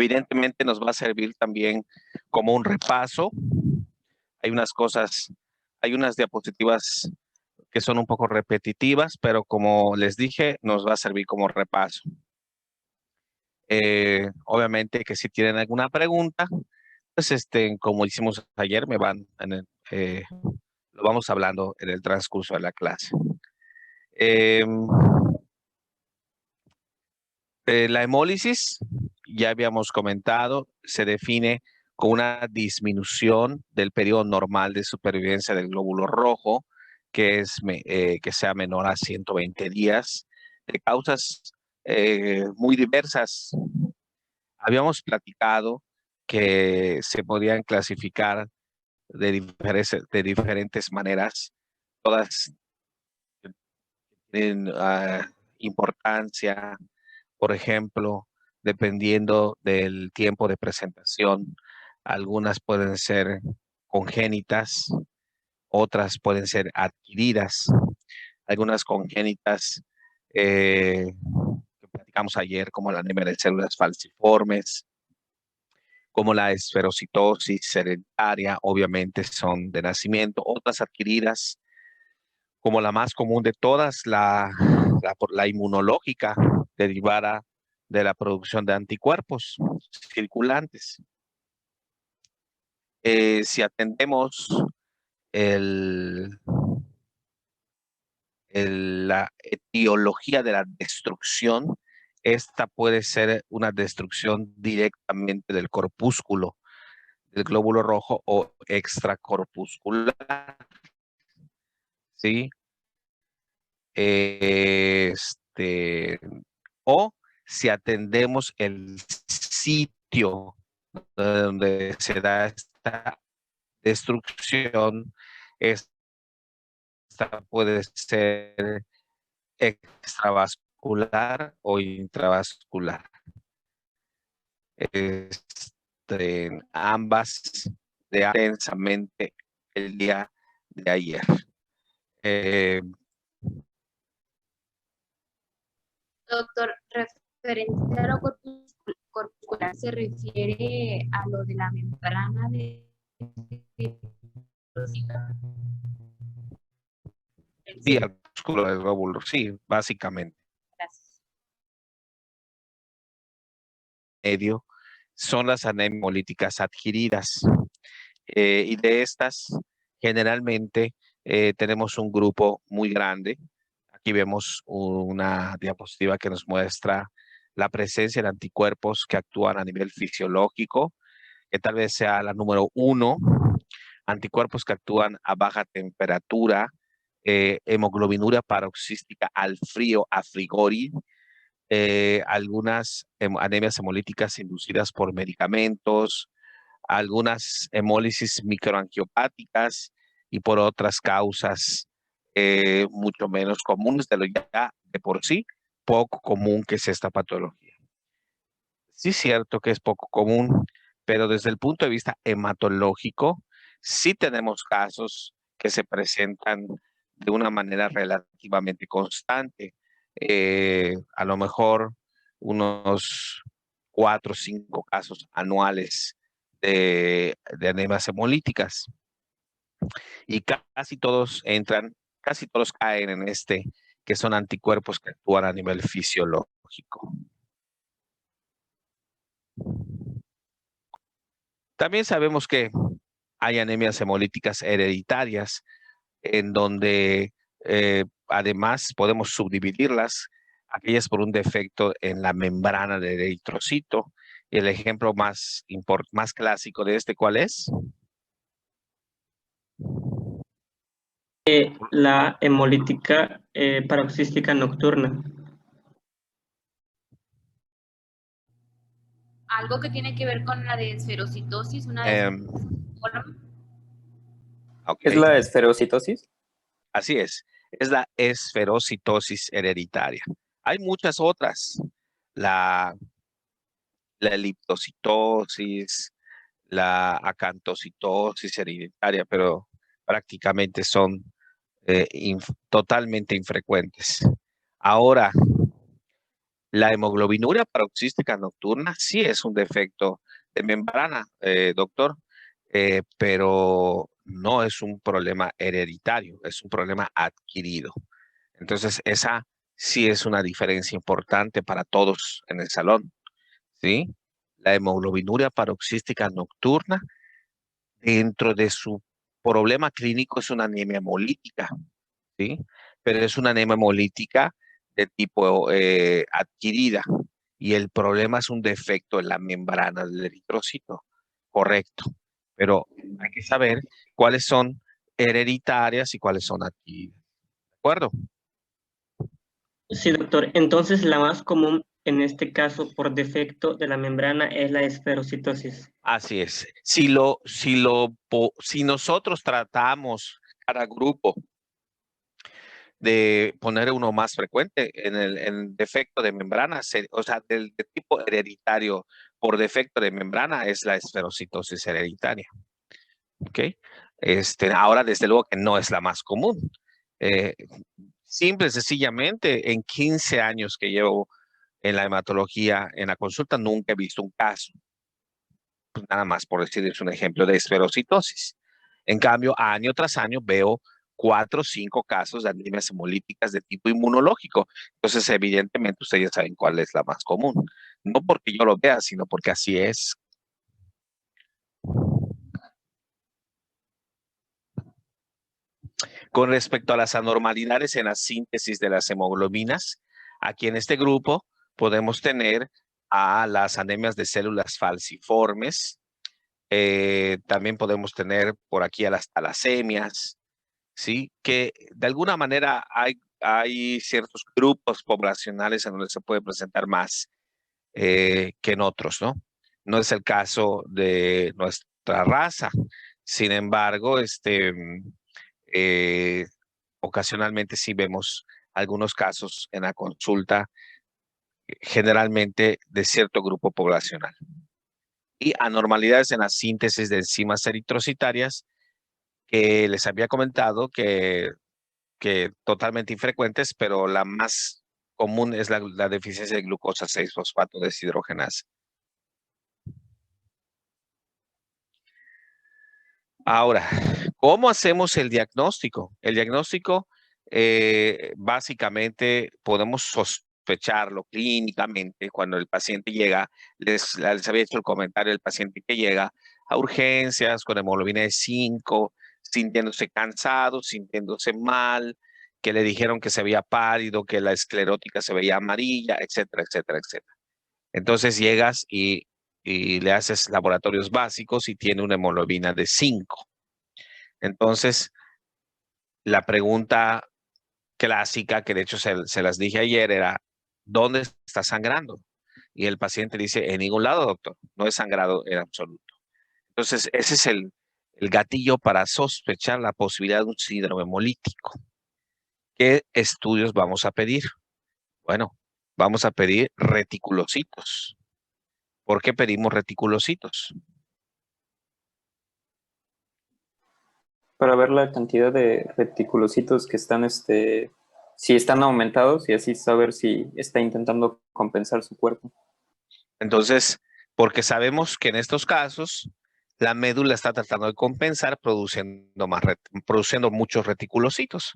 Evidentemente nos va a servir también como un repaso. Hay unas diapositivas que son un poco repetitivas, pero como les dije, nos va a servir como repaso. Obviamente que si tienen alguna pregunta, pues como hicimos ayer, lo vamos hablando en el transcurso de la clase. La hemólisis, ya habíamos comentado, se define con una disminución del periodo normal de supervivencia del glóbulo rojo, que sea menor a 120 días, de causas muy diversas. Habíamos platicado que se podían clasificar de diferentes maneras, todas tienen importancia. Por ejemplo, dependiendo del tiempo de presentación, algunas pueden ser congénitas, otras pueden ser adquiridas. Algunas congénitas que platicamos ayer, como la anemia de células falciformes, como la esferocitosis hereditaria, obviamente son de nacimiento. Otras adquiridas, como la más común de todas, la inmunológica, derivada de la producción de anticuerpos circulantes. Si atendemos la etiología de la destrucción, esta puede ser una destrucción directamente del corpúsculo, del glóbulo rojo o extracorpuscular, ¿sí? O si atendemos el sitio donde se da esta destrucción, esta puede ser extravascular o intravascular. Ambas intensamente el día de ayer. Doctor, referente a lo corpuscular, ¿se refiere a lo de la membrana de sí, al músculo del glóbulo, sí, básicamente. Gracias. Medio son las anemias hemolíticas adquiridas. Y de estas, generalmente tenemos un grupo muy grande. Aquí vemos una diapositiva que nos muestra la presencia de anticuerpos que actúan a nivel fisiológico, que tal vez sea la número 1, anticuerpos que actúan a baja temperatura, hemoglobinuria paroxística al frío, a frigori, algunas anemias hemolíticas inducidas por medicamentos, algunas hemólisis microangiopáticas y por otras causas mucho menos comunes de lo ya de por sí poco común que es esta patología. Sí es cierto que es poco común, pero desde el punto de vista hematológico, sí tenemos casos que se presentan de una manera relativamente constante. A lo mejor unos 4 o 5 casos anuales de anemias hemolíticas. Y casi todos caen en que son anticuerpos que actúan a nivel fisiológico. También sabemos que hay anemias hemolíticas hereditarias, en donde además podemos subdividirlas, aquellas por un defecto en la membrana del eritrocito. Y el ejemplo más clásico de ¿cuál es? La hemolítica paroxística nocturna. Algo que tiene que ver con la de esferocitosis, ¿Es la esferocitosis? Así es la esferocitosis hereditaria. Hay muchas otras, la eliptocitosis, la acantocitosis hereditaria, pero prácticamente son totalmente infrecuentes. Ahora, La hemoglobinuria paroxística nocturna sí es un defecto de membrana, doctor, pero no es un problema hereditario, es un problema adquirido. Entonces, esa sí es una diferencia importante para todos en el salón, ¿sí? La hemoglobinuria paroxística nocturna, dentro de su problema clínico, es una anemia hemolítica, ¿sí? Pero es una anemia hemolítica de tipo adquirida y el problema es un defecto en la membrana del eritrocito, correcto. Pero hay que saber cuáles son hereditarias y cuáles son adquiridas, ¿de acuerdo? Sí, doctor. Entonces, la más común en este caso por defecto de la membrana es la esferocitosis. Así es. Si nosotros tratamos cada grupo de poner uno más frecuente en defecto de membrana, o sea, del de tipo hereditario por defecto de membrana es la esferocitosis hereditaria. ¿Ok? Ahora, desde luego que no es la más común. Eh, Simple y sencillamente, en 15 años que llevo en la hematología, en la consulta, nunca he visto un caso. Pues nada más por decirles un ejemplo de esferocitosis. En cambio, año tras año veo 4 o 5 casos de anemias hemolíticas de tipo inmunológico. Entonces, evidentemente, ustedes ya saben cuál es la más común. No porque yo lo vea, sino porque así es. Con respecto a las anormalidades en la síntesis de las hemoglobinas, aquí en este grupo podemos tener a las anemias de células falciformes, también podemos tener por aquí a las talasemias, ¿sí? Que de alguna manera hay ciertos grupos poblacionales en donde se puede presentar más que en otros, ¿no? No es el caso de nuestra raza. Sin embargo, eh, ocasionalmente sí vemos algunos casos en la consulta, generalmente de cierto grupo poblacional. Y anormalidades en la síntesis de enzimas eritrocitarias que les había comentado que totalmente infrecuentes, pero la más común es la deficiencia de glucosa 6-fosfato deshidrogenasa. Ahora, ¿cómo hacemos el diagnóstico? El diagnóstico, básicamente, podemos sospecharlo clínicamente cuando el paciente llega. Les había hecho el comentario, el paciente que llega a urgencias con hemoglobina de 5, sintiéndose cansado, sintiéndose mal, que le dijeron que se veía pálido, que la esclerótica se veía amarilla, etcétera, etcétera, etcétera. Entonces llegas y le haces laboratorios básicos y tiene una hemoglobina de 5. Entonces, la pregunta clásica, que de hecho se las dije ayer, era, ¿dónde está sangrando? Y el paciente dice, en ningún lado, doctor, no es sangrado en absoluto. Entonces, ese es el gatillo para sospechar la posibilidad de un síndrome hemolítico. ¿Qué estudios vamos a pedir? Bueno, vamos a pedir reticulocitos. ¿Por qué pedimos reticulocitos? Para ver la cantidad de reticulocitos que están, si están aumentados y así saber si está intentando compensar su cuerpo. Entonces, porque sabemos que en estos casos la médula está tratando de compensar produciendo muchos reticulocitos,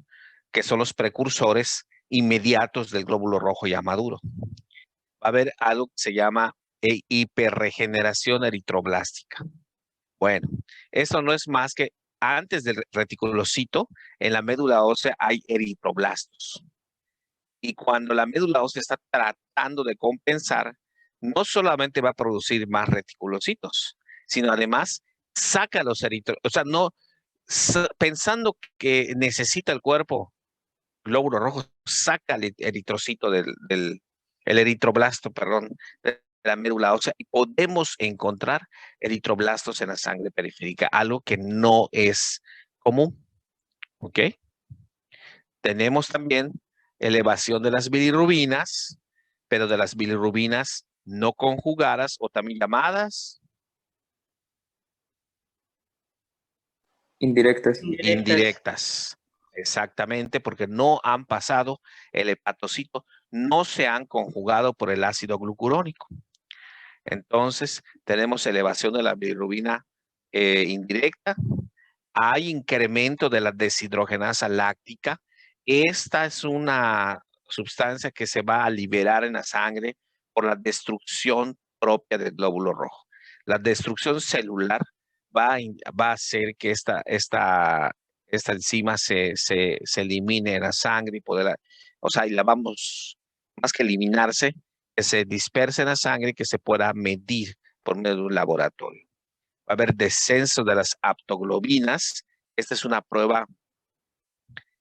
que son los precursores inmediatos del glóbulo rojo ya maduro. Va a haber algo que se llama hiperregeneración eritroblástica. Bueno, eso no es más que antes del reticulocito, en la médula ósea hay eritroblastos. Y cuando la médula ósea está tratando de compensar, no solamente va a producir más reticulocitos, sino además saca los eritrocitos, o sea, no pensando que necesita el cuerpo glóbulo rojo, saca el eritrocito el eritroblasto, perdón, de la médula ósea y podemos encontrar eritroblastos en la sangre periférica, algo que no es común, ¿ok? Tenemos también elevación de las bilirrubinas, pero de las bilirrubinas no conjugadas o también llamadas Indirectas. Indirectas. indirectas. Exactamente, porque no han pasado el hepatocito, no se han conjugado por el ácido glucurónico. Entonces, tenemos elevación de la bilirrubina indirecta, hay incremento de la deshidrogenasa láctica. Esta es una sustancia que se va a liberar en la sangre por la destrucción propia del glóbulo rojo. La destrucción celular va a hacer que esta enzima se elimine en la sangre y poder, o sea, y la vamos, más que eliminarse, que se disperse en la sangre y que se pueda medir por medio de un laboratorio. Va a haber descenso de las aptoglobinas. Esta es una prueba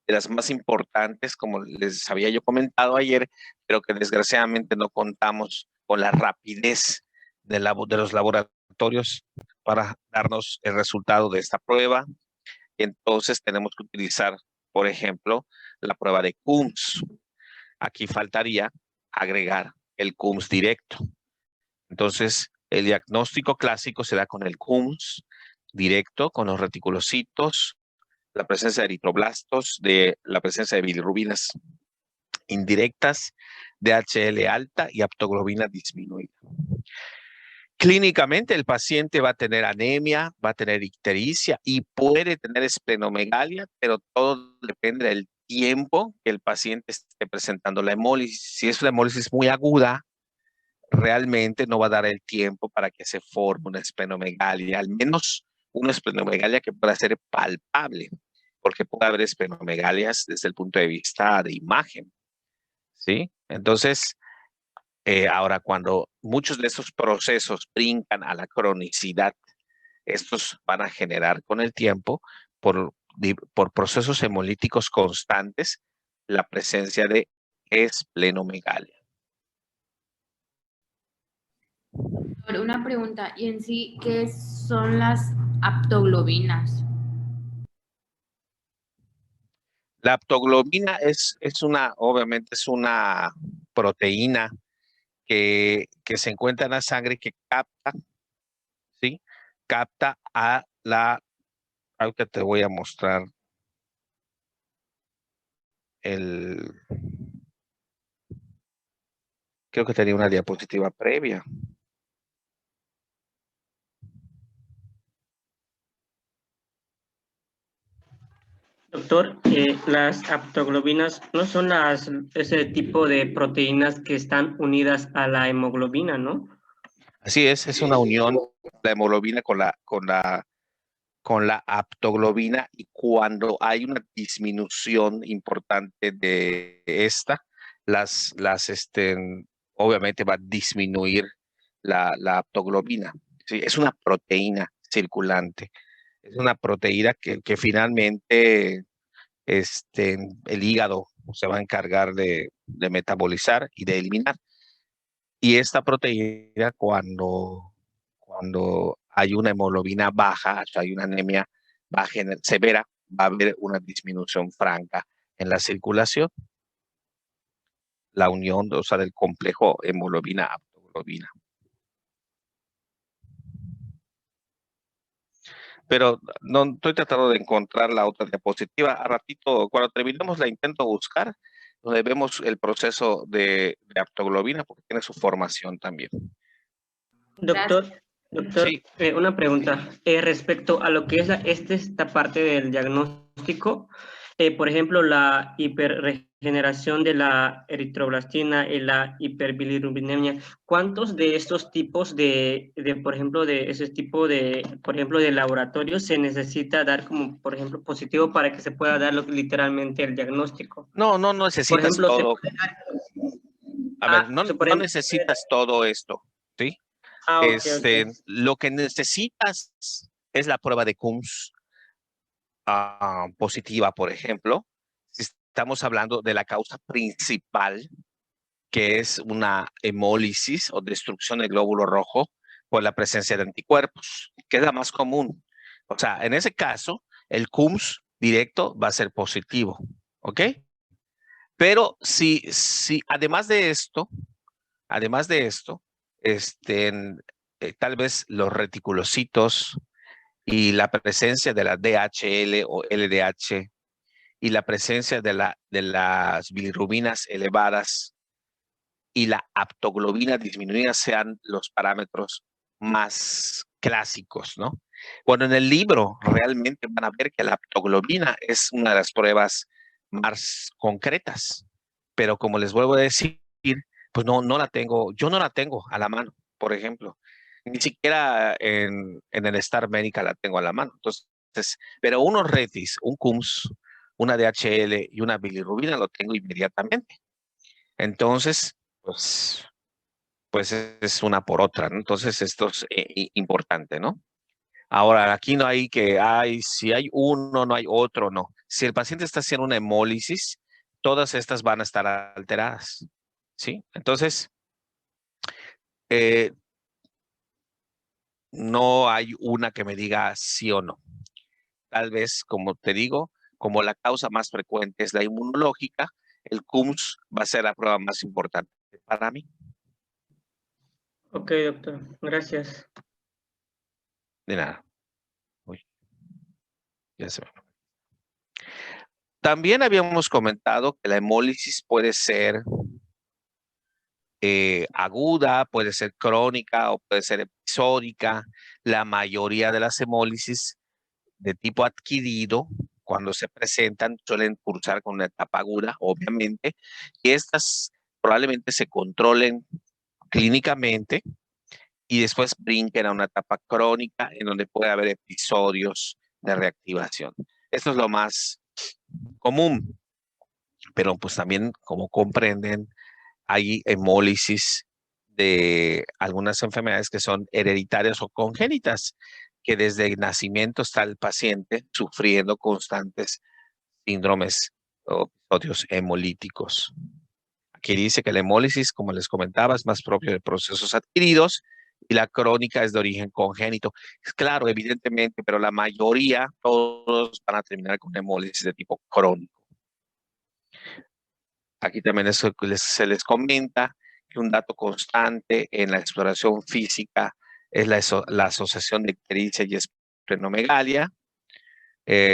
de las más importantes, como les había yo comentado ayer, pero que desgraciadamente no contamos con la rapidez de los laboratorios para darnos el resultado de esta prueba. Entonces tenemos que utilizar, por ejemplo, la prueba de Coombs. Aquí faltaría agregar el Coombs directo. Entonces, el diagnóstico clásico se da con el Coombs directo, con los reticulocitos, la presencia de eritroblastos, de la presencia de bilirrubinas indirectas, DHL alta y aptoglobina disminuida. Clínicamente, el paciente va a tener anemia, va a tener ictericia y puede tener esplenomegalia, pero todo depende del tiempo que el paciente esté presentando la hemólisis. Si es una hemólisis muy aguda, realmente no va a dar el tiempo para que se forme una esplenomegalia, al menos una esplenomegalia que pueda ser palpable, porque puede haber esplenomegalias desde el punto de vista de imagen, ¿sí? Entonces, ahora cuando muchos de estos procesos brincan a la cronicidad, estos van a generar con el tiempo, por procesos hemolíticos constantes, la presencia de esplenomegalia. Una pregunta, y en sí, ¿qué son las aptoglobinas? La aptoglobina obviamente es una proteína que se encuentra en la sangre que capta, ¿sí? Capta a ahorita te voy a mostrar creo que tenía una diapositiva previa. Doctor, las aptoglobinas no son ese tipo de proteínas que están unidas a la hemoglobina, ¿no? Así es una unión de la hemoglobina con la aptoglobina, y cuando hay una disminución importante de esta, obviamente va a disminuir la aptoglobina. Sí, es una proteína circulante, es una proteína que finalmente el hígado se va a encargar de metabolizar y de eliminar. Y esta proteína, cuando hay una hemoglobina baja, o sea, hay una anemia baja severa, va a haber una disminución franca en la circulación. La unión, o sea, del complejo hemoglobina-aptoglobina. Pero no estoy tratando de encontrar la otra diapositiva. A ratito, cuando terminemos, la intento buscar, donde vemos el proceso de aptoglobina, porque tiene su formación también. Doctor, Sí. Una pregunta. Respecto a lo que es esta parte del diagnóstico, por ejemplo, la hiperregeneración de la eritroblastina y la hiperbilirrubinemia, ¿cuántos de estos tipos por ejemplo, de laboratorio se necesita dar como, por ejemplo, positivo para que se pueda dar literalmente el diagnóstico? No necesitas por ejemplo, todo. A ver, no necesitas todo esto, ¿sí? Okay. Lo que necesitas es la prueba de Coombs positiva, por ejemplo. Si estamos hablando de la causa principal, que es una hemólisis o destrucción del glóbulo rojo por la presencia de anticuerpos, que es la más común. O sea, en ese caso, el Coombs directo va a ser positivo, ¿ok? Pero si además de esto, tal vez los reticulocitos y la presencia de la DHL o LDH y la presencia de las bilirrubinas elevadas y la aptoglobina disminuida sean los parámetros más clásicos, ¿no? Bueno, en el libro realmente van a ver que la aptoglobina es una de las pruebas más concretas, pero como les vuelvo a decir, pues no la tengo, yo no la tengo a la mano, por ejemplo. Ni siquiera en el Star Médica la tengo a la mano. Entonces, pero unos retis, un CUMS, una DHL y una bilirrubina lo tengo inmediatamente. Entonces, pues es una por otra, ¿no? Entonces, esto es importante, ¿no? Ahora, aquí no hay si hay uno, no hay otro, no. Si el paciente está haciendo una hemólisis, todas estas van a estar alteradas, ¿sí? Entonces, no hay una que me diga sí o no. Tal vez, como te digo, como la causa más frecuente es la inmunológica, el CUMS va a ser la prueba más importante para mí. Ok, doctor. Gracias. De nada. Uy, ya se me fue. También habíamos comentado que la hemólisis puede ser aguda, puede ser crónica o puede ser episódica. La mayoría de las hemólisis de tipo adquirido, cuando se presentan, suelen cursar con una etapa aguda, obviamente, y estas probablemente se controlen clínicamente y después brinquen a una etapa crónica en donde puede haber episodios de reactivación. Esto es lo más común, pero pues también, como comprenden, hay hemólisis de algunas enfermedades que son hereditarias o congénitas, que desde el nacimiento está el paciente sufriendo constantes síndromes o episodios hemolíticos. Aquí dice que la hemólisis, como les comentaba, es más propio de procesos adquiridos y la crónica es de origen congénito. Claro, evidentemente, pero la mayoría, todos van a terminar con hemólisis de tipo crónico. Aquí también se les comenta que un dato constante en la exploración física es la asociación de ictericia y esplenomegalia,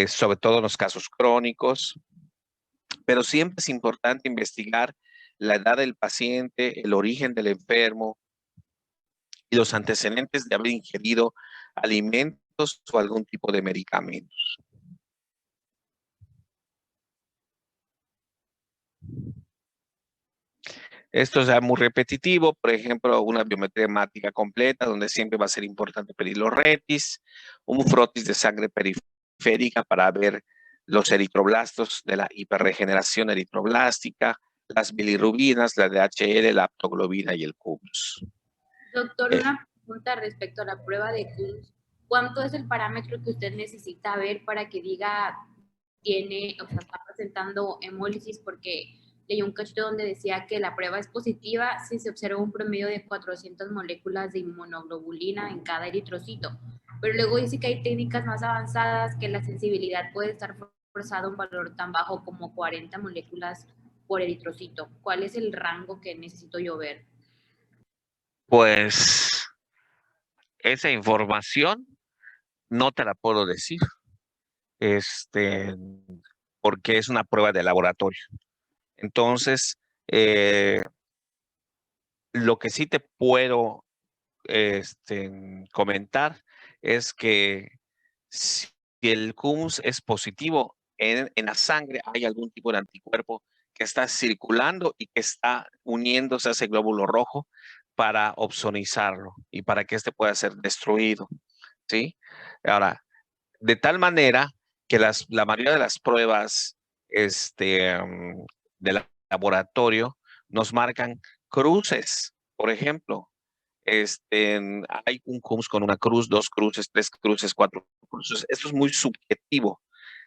sobre todo en los casos crónicos, pero siempre es importante investigar la edad del paciente, el origen del enfermo y los antecedentes de haber ingerido alimentos o algún tipo de medicamentos. Esto es ya muy repetitivo, por ejemplo, una biometría hemática completa, donde siempre va a ser importante pedir los retis, un frotis de sangre periférica para ver los eritroblastos de la hiperregeneración eritroblástica, las bilirrubinas, la DHL, la aptoglobina y el CUMS. Doctor, una pregunta respecto a la prueba de CUMS. ¿Cuánto es el parámetro que usted necesita ver para que diga está presentando hemólisis? Porque leí un cachito donde decía que la prueba es positiva si se observa un promedio de 400 moléculas de inmunoglobulina en cada eritrocito. Pero luego dice que hay técnicas más avanzadas que la sensibilidad puede estar forzada a un valor tan bajo como 40 moléculas por eritrocito. ¿Cuál es el rango que necesito yo ver? Pues esa información no te la puedo decir, porque es una prueba de laboratorio. Entonces, lo que sí te puedo comentar es que si el CUMS es positivo, en la sangre hay algún tipo de anticuerpo que está circulando y que está uniéndose a ese glóbulo rojo para opsonizarlo y para que este pueda ser destruido, ¿sí? Ahora, de tal manera que la mayoría de las pruebas del laboratorio nos marcan cruces, por ejemplo. Hay un CUMS con una cruz, 2 cruces, 3 cruces, 4 cruces. Esto es muy subjetivo,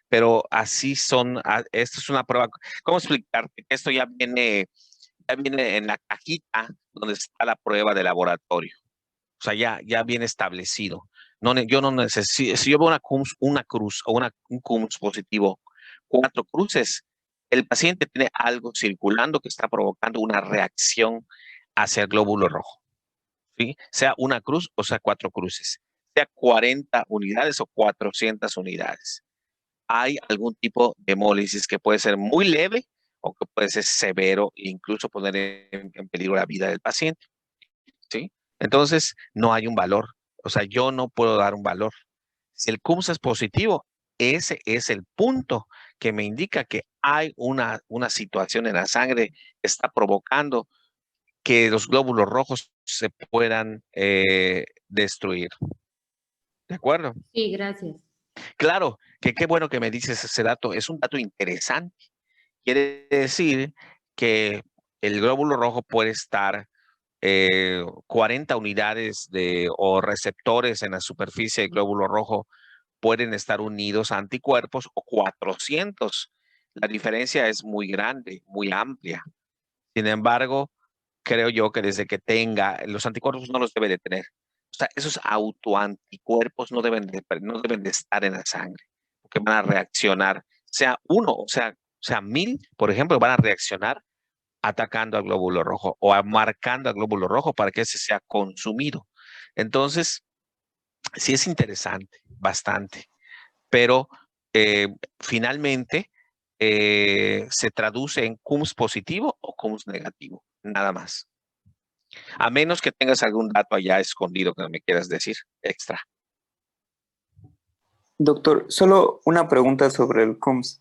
pero así son. Esto es una prueba. ¿Cómo explicarte? Que esto ya viene en la cajita donde está la prueba de laboratorio. O sea, ya viene establecido. Yo no necesito, si yo veo una cruz o un CUMS positivo, 4 cruces, el paciente tiene algo circulando que está provocando una reacción hacia el glóbulo rojo. ¿Sí? Sea una cruz o sea 4 cruces, sea 40 unidades o 400 unidades. hay algún tipo de hemólisis que puede ser muy leve o que puede ser severo e incluso poner en peligro la vida del paciente, ¿sí? Entonces, no hay un valor. O sea, yo no puedo dar un valor. Si el CUMS es positivo, ese es el punto que me indica que hay una situación en la sangre que está provocando que los glóbulos rojos se puedan destruir. ¿De acuerdo? Sí, gracias. Claro, que qué bueno que me dices ese dato. Es un dato interesante. Quiere decir que el glóbulo rojo puede estar 40 unidades o receptores en la superficie del glóbulo rojo pueden estar unidos a anticuerpos o 400. La diferencia es muy grande, muy amplia. Sin embargo, creo yo que desde que tenga, los anticuerpos no los debe de tener. O sea, esos autoanticuerpos no deben de estar en la sangre, porque van a reaccionar, sea uno, sea 1000, por ejemplo, van a reaccionar atacando al glóbulo rojo o marcando al glóbulo rojo para que ese sea consumido. Entonces, sí es interesante, bastante, pero finalmente se traduce en CUMS positivo o CUMS negativo, nada más. A menos que tengas algún dato allá escondido que me quieras decir extra. Doctor, solo una pregunta sobre el CUMS.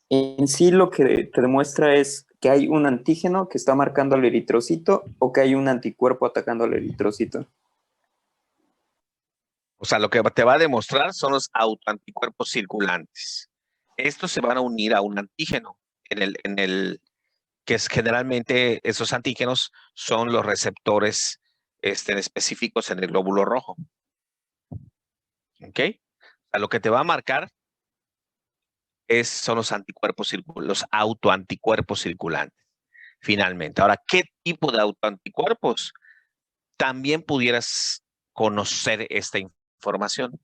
En sí lo que te demuestra es que hay un antígeno que está marcando al eritrocito o que hay un anticuerpo atacando al eritrocito. O sea, lo que te va a demostrar son los autoanticuerpos circulantes. Estos se van a unir a un antígeno que es generalmente esos antígenos son los receptores específicos en el glóbulo rojo. ¿Ok? A lo que te va a marcar son los anticuerpos los autoanticuerpos circulantes. Finalmente. Ahora, ¿qué tipo de autoanticuerpos? También pudieras conocer esta información.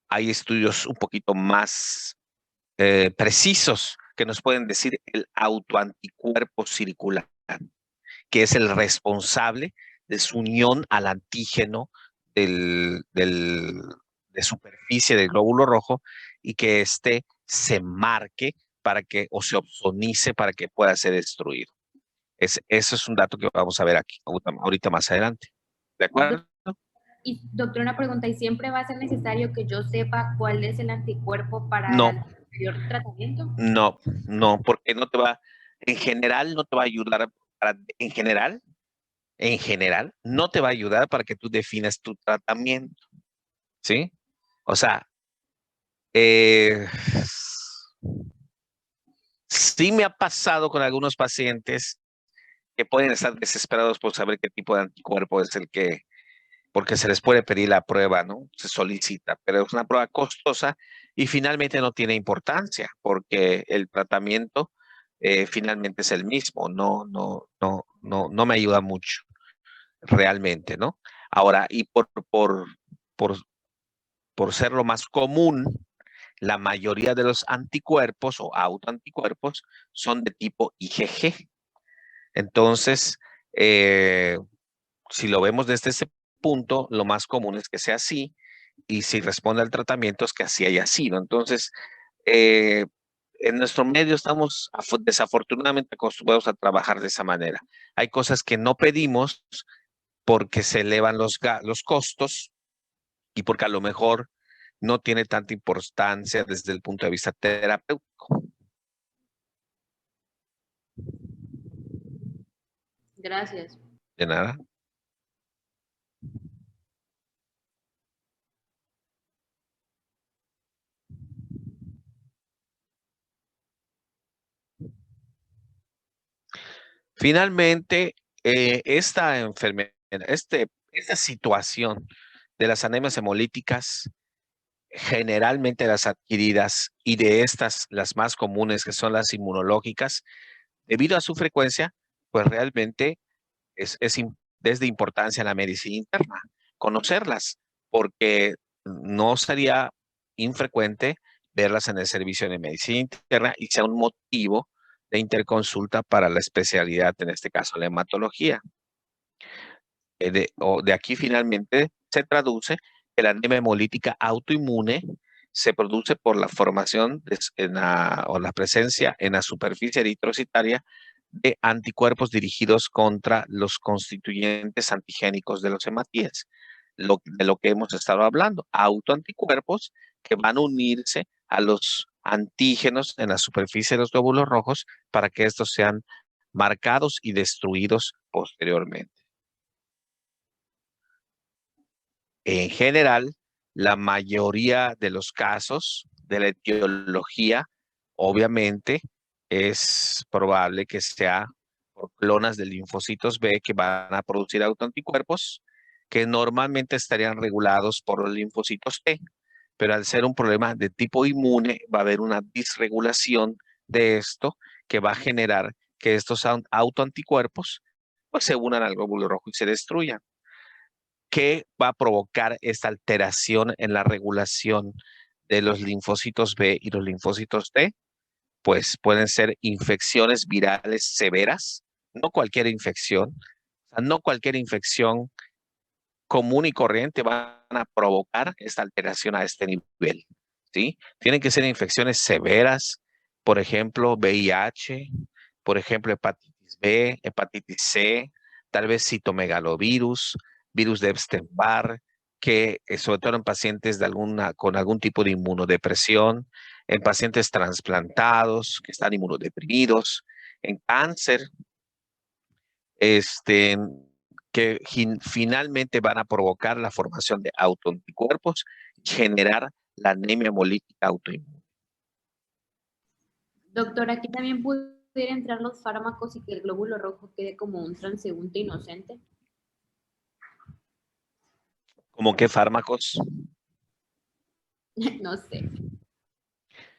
Hay estudios un poquito más precisos que nos pueden decir el autoanticuerpo circulante, que es el responsable de su unión al antígeno de superficie del glóbulo rojo y que éste se marque o se opsonice para que pueda ser destruido. Eso es un dato que vamos a ver aquí, ahorita más adelante. ¿De acuerdo? Y doctor, una pregunta, ¿y siempre va a ser necesario que yo sepa cuál es el anticuerpo para No. el anterior tratamiento? No, porque no te va, en general no te va a ayudar, en general, no te va a ayudar para que tú definas tu tratamiento, ¿sí? O sea, sí me ha pasado con algunos pacientes que pueden estar desesperados por saber qué tipo de anticuerpo es el que, porque se les puede pedir la prueba, ¿no? Se solicita, pero es una prueba costosa y finalmente no tiene importancia porque el tratamiento finalmente es el mismo, no me ayuda mucho realmente, ¿no? Ahora, y por ser lo más común, la mayoría de los anticuerpos o autoanticuerpos son de tipo IgG. Entonces, si lo vemos desde ese punto, lo más común es que sea así, y si responde al tratamiento es que así haya sido. Entonces, en nuestro medio estamos desafortunadamente acostumbrados a trabajar de esa manera. Hay cosas que no pedimos porque se elevan los costos y porque a lo mejor no tiene tanta importancia desde el punto de vista terapéutico. Gracias. De nada. Finalmente, esta enfermedad, esta situación de las anemias hemolíticas, generalmente las adquiridas y de estas las más comunes que son las inmunológicas, debido a su frecuencia, pues realmente es de importancia en la medicina interna conocerlas, porque no sería infrecuente verlas en el servicio de medicina interna y sea un motivo de interconsulta para la especialidad, en este caso la hematología. De aquí finalmente se traduce que la anemia hemolítica autoinmune se produce por la formación o la presencia en la superficie eritrocitaria de anticuerpos dirigidos contra los constituyentes antigénicos de los hematíes, de lo que hemos estado hablando, autoanticuerpos que van a unirse a los antígenos en la superficie de los glóbulos rojos para que estos sean marcados y destruidos posteriormente. En general, la mayoría de los casos de la etiología, obviamente, es probable que sea por clonas de linfocitos B que van a producir autoanticuerpos que normalmente estarían regulados por los linfocitos T, pero al ser un problema de tipo inmune va a haber una disregulación de esto que va a generar que estos autoanticuerpos pues, se unan al glóbulo rojo y se destruyan. ¿Qué va a provocar esta alteración en la regulación de los linfocitos B y los linfocitos T? Pues pueden ser infecciones virales severas, no cualquier infección, no cualquier infección común y corriente van a provocar esta alteración a este nivel, ¿sí? Tienen que ser infecciones severas, por ejemplo, VIH, por ejemplo, hepatitis B, hepatitis C, tal vez citomegalovirus, virus de Epstein-Barr, que sobre todo en pacientes con algún tipo de inmunodepresión, en pacientes trasplantados que están inmunodeprimidos, en cáncer, que finalmente van a provocar la formación de autoanticuerpos y generar la anemia hemolítica autoinmune. Doctor, aquí también pudiera entrar los fármacos y que el glóbulo rojo quede como un transeúnte inocente. ¿Cómo qué fármacos? No sé.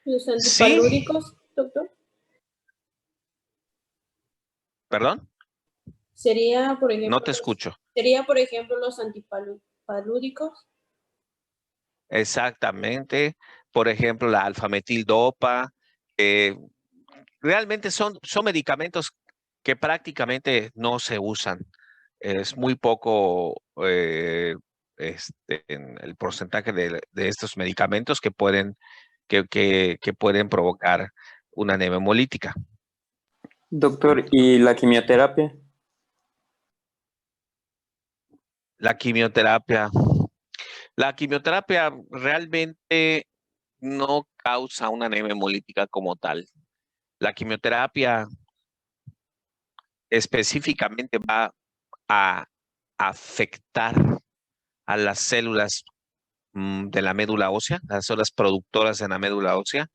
¿Los antipalúdicos, sí, doctor? ¿Perdón? Sería, por ejemplo... No te escucho. Sería, por ejemplo, los antipalúdicos. Exactamente. Por ejemplo, la alfametildopa. Realmente son medicamentos que prácticamente no se usan. Es muy poco el porcentaje de estos medicamentos que pueden provocar una anemia hemolítica. Doctor, ¿y la quimioterapia? La quimioterapia realmente no causa una anemia hemolítica como tal. La quimioterapia específicamente va a afectar a las células de la médula ósea, las células productoras en la médula ósea,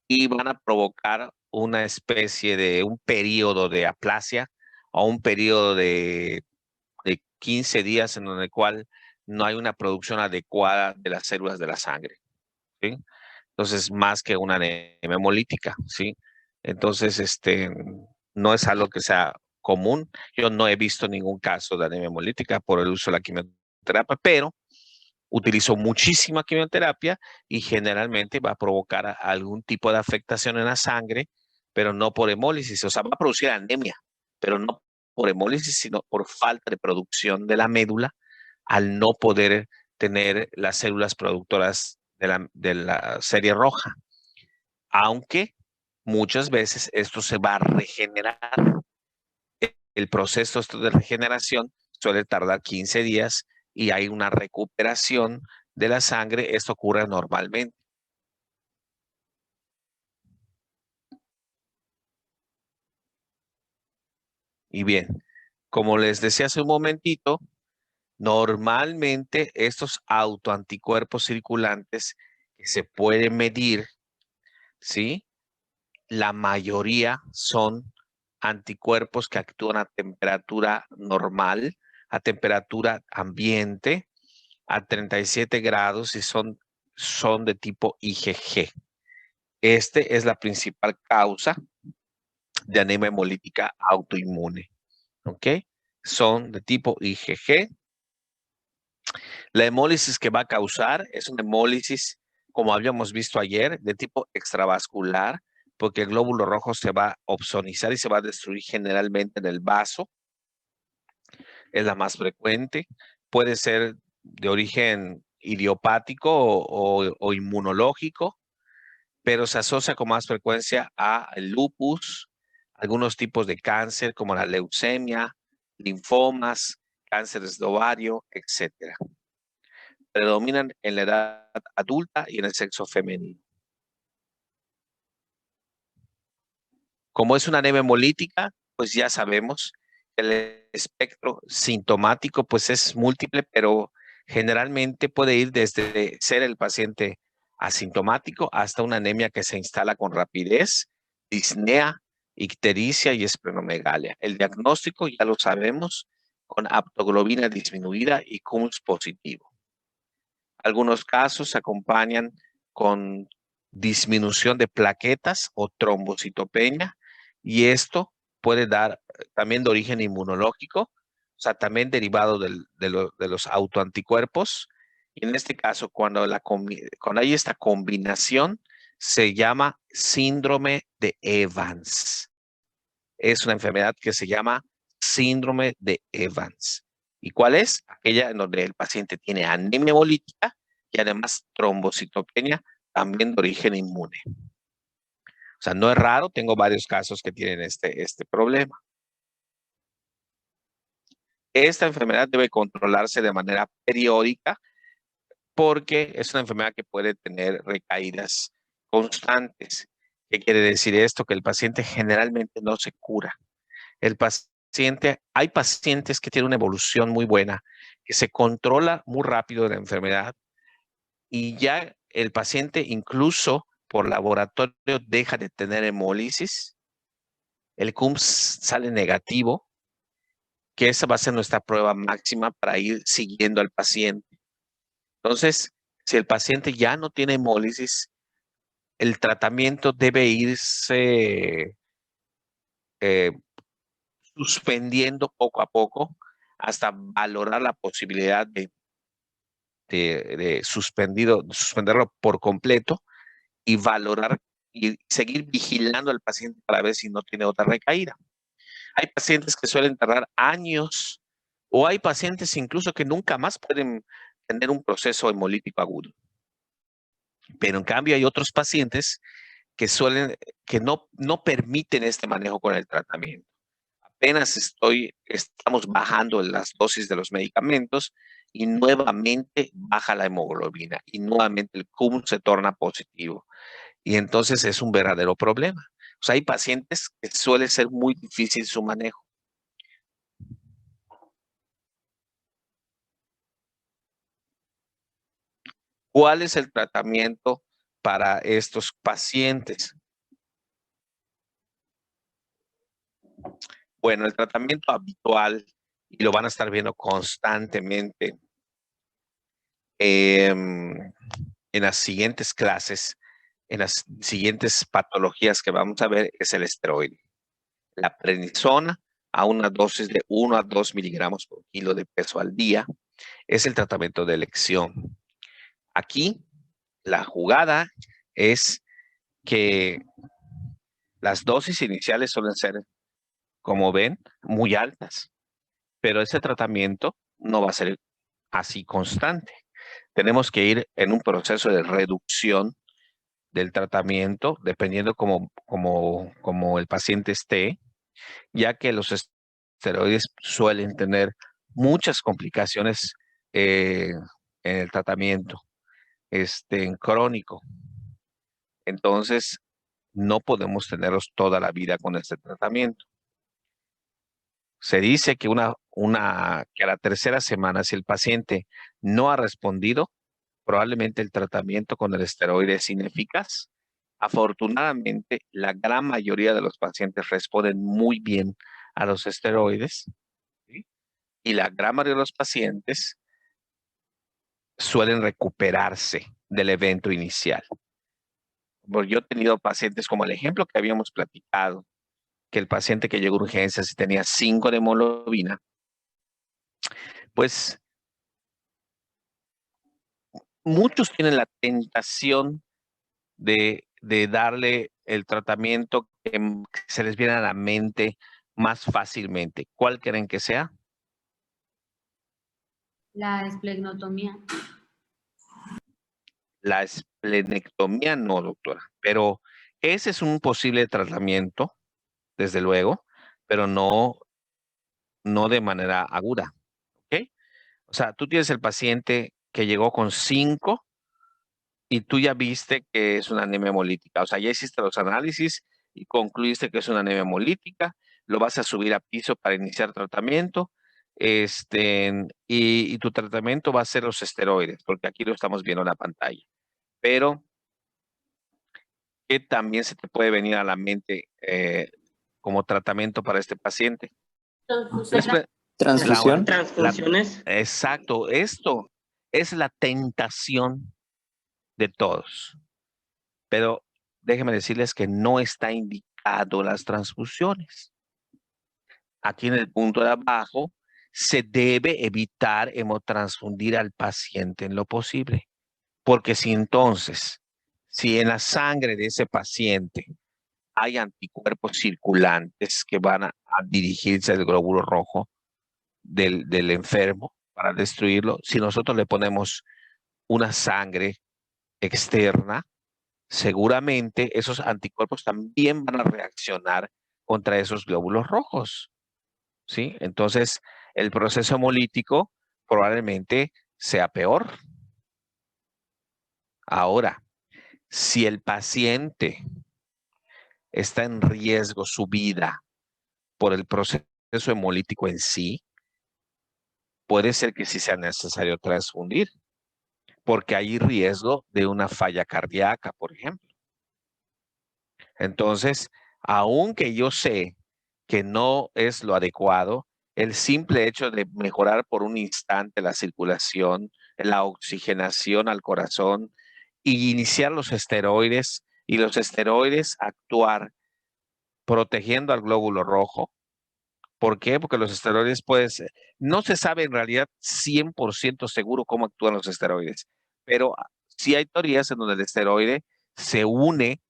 y van a provocar una especie de un periodo de aplasia o un periodo de 15 días en el cual no hay una producción adecuada de las células de la sangre, ¿sí? Entonces, más que una anemia hemolítica, ¿sí? Entonces, no es algo que sea común. Yo no he visto ningún caso de anemia hemolítica por el uso de la quimioterapia, pero utilizo muchísima quimioterapia y generalmente va a provocar algún tipo de afectación en la sangre, pero no por hemólisis. O sea, va a producir anemia, pero no por hemólisis, sino por falta de producción de la médula al no poder tener las células productoras de la serie roja. Aunque muchas veces esto se va a regenerar. El proceso de regeneración suele tardar 15 días y hay una recuperación de la sangre. Esto ocurre normalmente. Y bien, como les decía hace un momentito, normalmente estos autoanticuerpos circulantes que se pueden medir, ¿sí? La mayoría son anticuerpos que actúan a temperatura normal, a temperatura ambiente, a 37 grados y son de tipo IgG. Este es la principal causa de anemia hemolítica autoinmune. ¿Ok? Son de tipo IgG. La hemólisis que va a causar es una hemólisis, como habíamos visto ayer, de tipo extravascular, porque el glóbulo rojo se va a opsonizar y se va a destruir generalmente en el vaso. Es la más frecuente. Puede ser de origen idiopático o inmunológico, pero se asocia con más frecuencia al lupus, algunos tipos de cáncer como la leucemia, linfomas, cánceres de ovario, etc. Predominan en la edad adulta y en el sexo femenino. Como es una anemia hemolítica, pues ya sabemos que el espectro sintomático pues es múltiple, pero generalmente puede ir desde ser el paciente asintomático hasta una anemia que se instala con rapidez, disnea, ictericia y esplenomegalia. El diagnóstico ya lo sabemos, con aptoglobina disminuida y CUMS positivo. Algunos casos se acompañan con disminución de plaquetas o trombocitopenia, y esto puede dar también de origen inmunológico, o sea, también derivado de los autoanticuerpos. Y en este caso, cuando hay esta combinación, se llama síndrome de Evans. Es una enfermedad que se llama síndrome de Evans. ¿Y cuál es? Aquella en donde el paciente tiene anemia hemolítica y además trombocitopenia, también de origen inmune. O sea, no es raro, tengo varios casos que tienen este problema. Esta enfermedad debe controlarse de manera periódica porque es una enfermedad que puede tener recaídas constantes. ¿Qué quiere decir esto? Que el paciente generalmente no se cura. Hay pacientes que tienen una evolución muy buena, que se controla muy rápido la enfermedad y ya el paciente incluso por laboratorio deja de tener hemólisis, el CUMS sale negativo, que esa va a ser nuestra prueba máxima para ir siguiendo al paciente. Entonces, si el paciente ya no tiene hemólisis, el tratamiento debe irse suspendiendo poco a poco hasta valorar la posibilidad de suspenderlo por completo y valorar y seguir vigilando al paciente para ver si no tiene otra recaída. Hay pacientes que suelen tardar años o hay pacientes incluso que nunca más pueden tener un proceso hemolítico agudo. Pero en cambio hay otros pacientes que no permiten este manejo con el tratamiento. Apenas estamos bajando las dosis de los medicamentos y nuevamente baja la hemoglobina y nuevamente el CUM se torna positivo. Y entonces es un verdadero problema. O sea, hay pacientes que suele ser muy difícil su manejo. ¿Cuál es el tratamiento para estos pacientes? Bueno, el tratamiento habitual, y lo van a estar viendo constantemente en las siguientes clases, en las siguientes patologías que vamos a ver, es el esteroide. La prednisona a una dosis de 1 a 2 miligramos por kilo de peso al día es el tratamiento de elección. Aquí la jugada es que las dosis iniciales suelen ser, como ven, muy altas, pero ese tratamiento no va a ser así constante. Tenemos que ir en un proceso de reducción del tratamiento, dependiendo como el paciente esté, ya que los esteroides suelen tener muchas complicaciones en el tratamiento en crónico. Entonces, no podemos tenerlos toda la vida con este tratamiento. Se dice que que a la tercera semana, si el paciente no ha respondido, probablemente el tratamiento con el esteroide es ineficaz. Afortunadamente, la gran mayoría de los pacientes responden muy bien a los esteroides, ¿sí? Y la gran mayoría de los pacientes suelen recuperarse del evento inicial. Yo he tenido pacientes como el ejemplo que habíamos platicado, que el paciente que llegó a urgencias y tenía 5 de hemoglobina, pues muchos tienen la tentación de darle el tratamiento que se les viene a la mente más fácilmente. ¿Cuál creen que sea? La esplenectomía. La esplenectomía no, doctora, pero ese es un posible tratamiento, desde luego, pero no de manera aguda, ¿ok? O sea, tú tienes el paciente que llegó con 5 y tú ya viste que es una anemia hemolítica. O sea, ya hiciste los análisis y concluiste que es una anemia hemolítica, lo vas a subir a piso para iniciar tratamiento, y tu tratamiento va a ser los esteroides, porque aquí lo estamos viendo en la pantalla. Pero, ¿qué también se te puede venir a la mente como tratamiento para este paciente? Transfusión. Transfusión. Transfusiones. Exacto, esto es la tentación de todos. Pero déjenme decirles que no está indicado las transfusiones. Aquí en el punto de abajo se debe evitar hemotransfundir al paciente en lo posible. Porque si entonces, si en la sangre de ese paciente hay anticuerpos circulantes que van a dirigirse al glóbulo rojo del enfermo para destruirlo, si nosotros le ponemos una sangre externa, seguramente esos anticuerpos también van a reaccionar contra esos glóbulos rojos, ¿sí? Entonces, el proceso hemolítico probablemente sea peor. Ahora, si el paciente está en riesgo su vida por el proceso hemolítico en sí, puede ser que sí sea necesario transfundir, porque hay riesgo de una falla cardíaca, por ejemplo. Entonces, aunque yo sé que no es lo adecuado, el simple hecho de mejorar por un instante la circulación, la oxigenación al corazón y iniciar los esteroides y los esteroides actuar protegiendo al glóbulo rojo. ¿Por qué? Porque los esteroides, pues, no se sabe en realidad 100% seguro cómo actúan los esteroides, pero sí hay teorías en donde el esteroide se une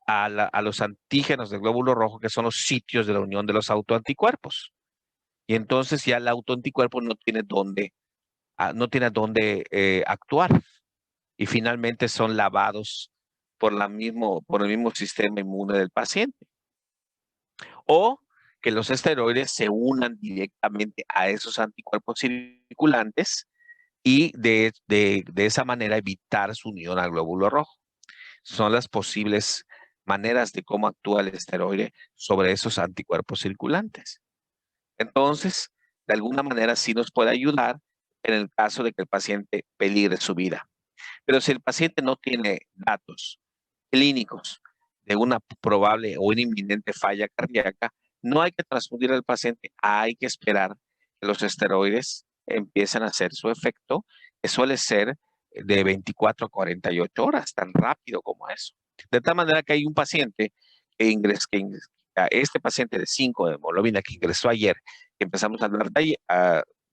a los antígenos del glóbulo rojo, que son los sitios de la unión de los autoanticuerpos. Y entonces ya el autoanticuerpo no tiene dónde actuar. Y finalmente son lavados por el mismo sistema inmune del paciente. O que los esteroides se unan directamente a esos anticuerpos circulantes y de esa manera evitar su unión al glóbulo rojo. Son las posibles maneras de cómo actúa el esteroide sobre esos anticuerpos circulantes. Entonces, de alguna manera sí nos puede ayudar en el caso de que el paciente peligre su vida. Pero si el paciente no tiene datos clínicos de una probable o una inminente falla cardíaca, no hay que transfundir al paciente, hay que esperar que los esteroides empiecen a hacer su efecto, que suele ser de 24 a 48 horas, tan rápido como eso. De tal manera que hay un paciente este paciente de 5 de hemoglobina que ingresó ayer, que empezamos a hablar de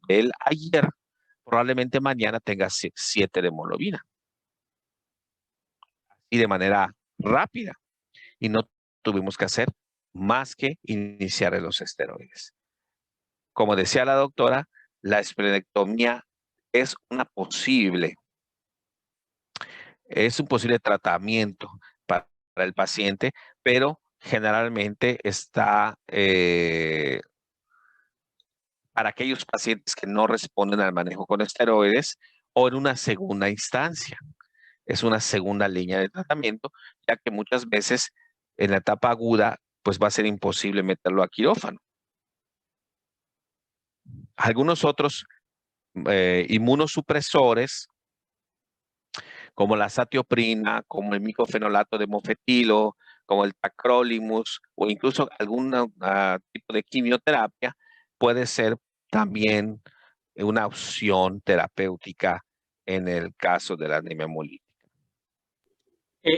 él ayer, probablemente mañana tenga 7 de hemoglobina. Y de manera rápida. Y no tuvimos que hacer más que iniciar los esteroides. Como decía la doctora, la esplenectomía es un posible tratamiento para el paciente, pero generalmente está para aquellos pacientes que no responden al manejo con esteroides o en una segunda instancia. Es una segunda línea de tratamiento, ya que muchas veces en la etapa aguda, pues va a ser imposible meterlo a quirófano. Algunos otros inmunosupresores, como la satioprina, como el micofenolato de mofetilo, como el tacrolimus, o incluso algún tipo de quimioterapia, puede ser también una opción terapéutica en el caso de la anemia hemolítica.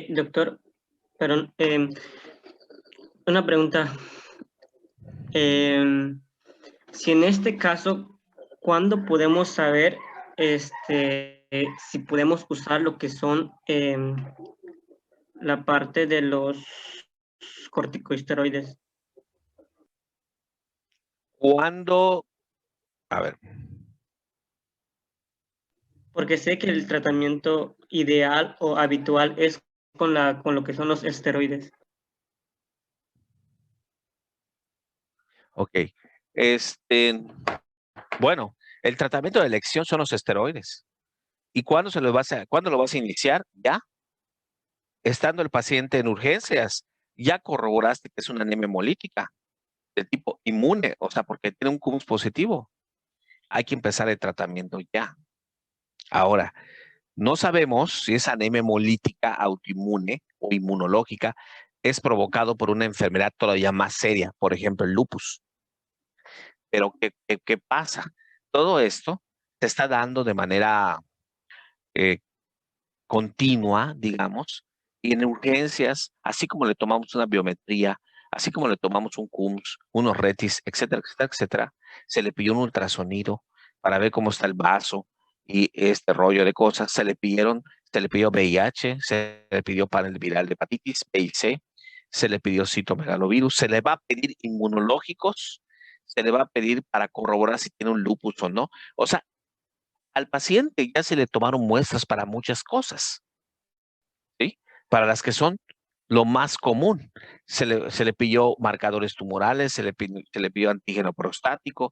Doctor, perdón, una pregunta. Si en este caso, ¿cuándo podemos saber si podemos usar lo que son la parte de los corticosteroides? ¿Cuándo? A ver. Porque sé que el tratamiento ideal o habitual es con lo que son los esteroides. Ok. Bueno, el tratamiento de elección son los esteroides. ¿Y cuándo lo vas a iniciar? Ya, estando el paciente en urgencias, ya corroboraste que es una anemia hemolítica de tipo inmune, o sea, porque tiene un CUMS positivo. Hay que empezar el tratamiento ya. Ahora, no sabemos si esa anemia hemolítica autoinmune o inmunológica es provocado por una enfermedad todavía más seria, por ejemplo, el lupus. Pero ¿qué pasa? Todo esto se está dando de manera eh, continua, digamos, y en urgencias, así como le tomamos una biometría, así como le tomamos un CUMS, unos retis, etcétera, etcétera, etcétera, se le pidió un ultrasonido para ver cómo está el vaso y este rollo de cosas. Se le pidió VIH, se le pidió panel viral de hepatitis B y C, se le pidió citomegalovirus, se le va a pedir inmunológicos, se le va a pedir para corroborar si tiene un lupus o no. O sea, al paciente ya se le tomaron muestras para muchas cosas. ¿Sí? Para las que son lo más común. Se le pidió marcadores tumorales, se le pidió antígeno prostático,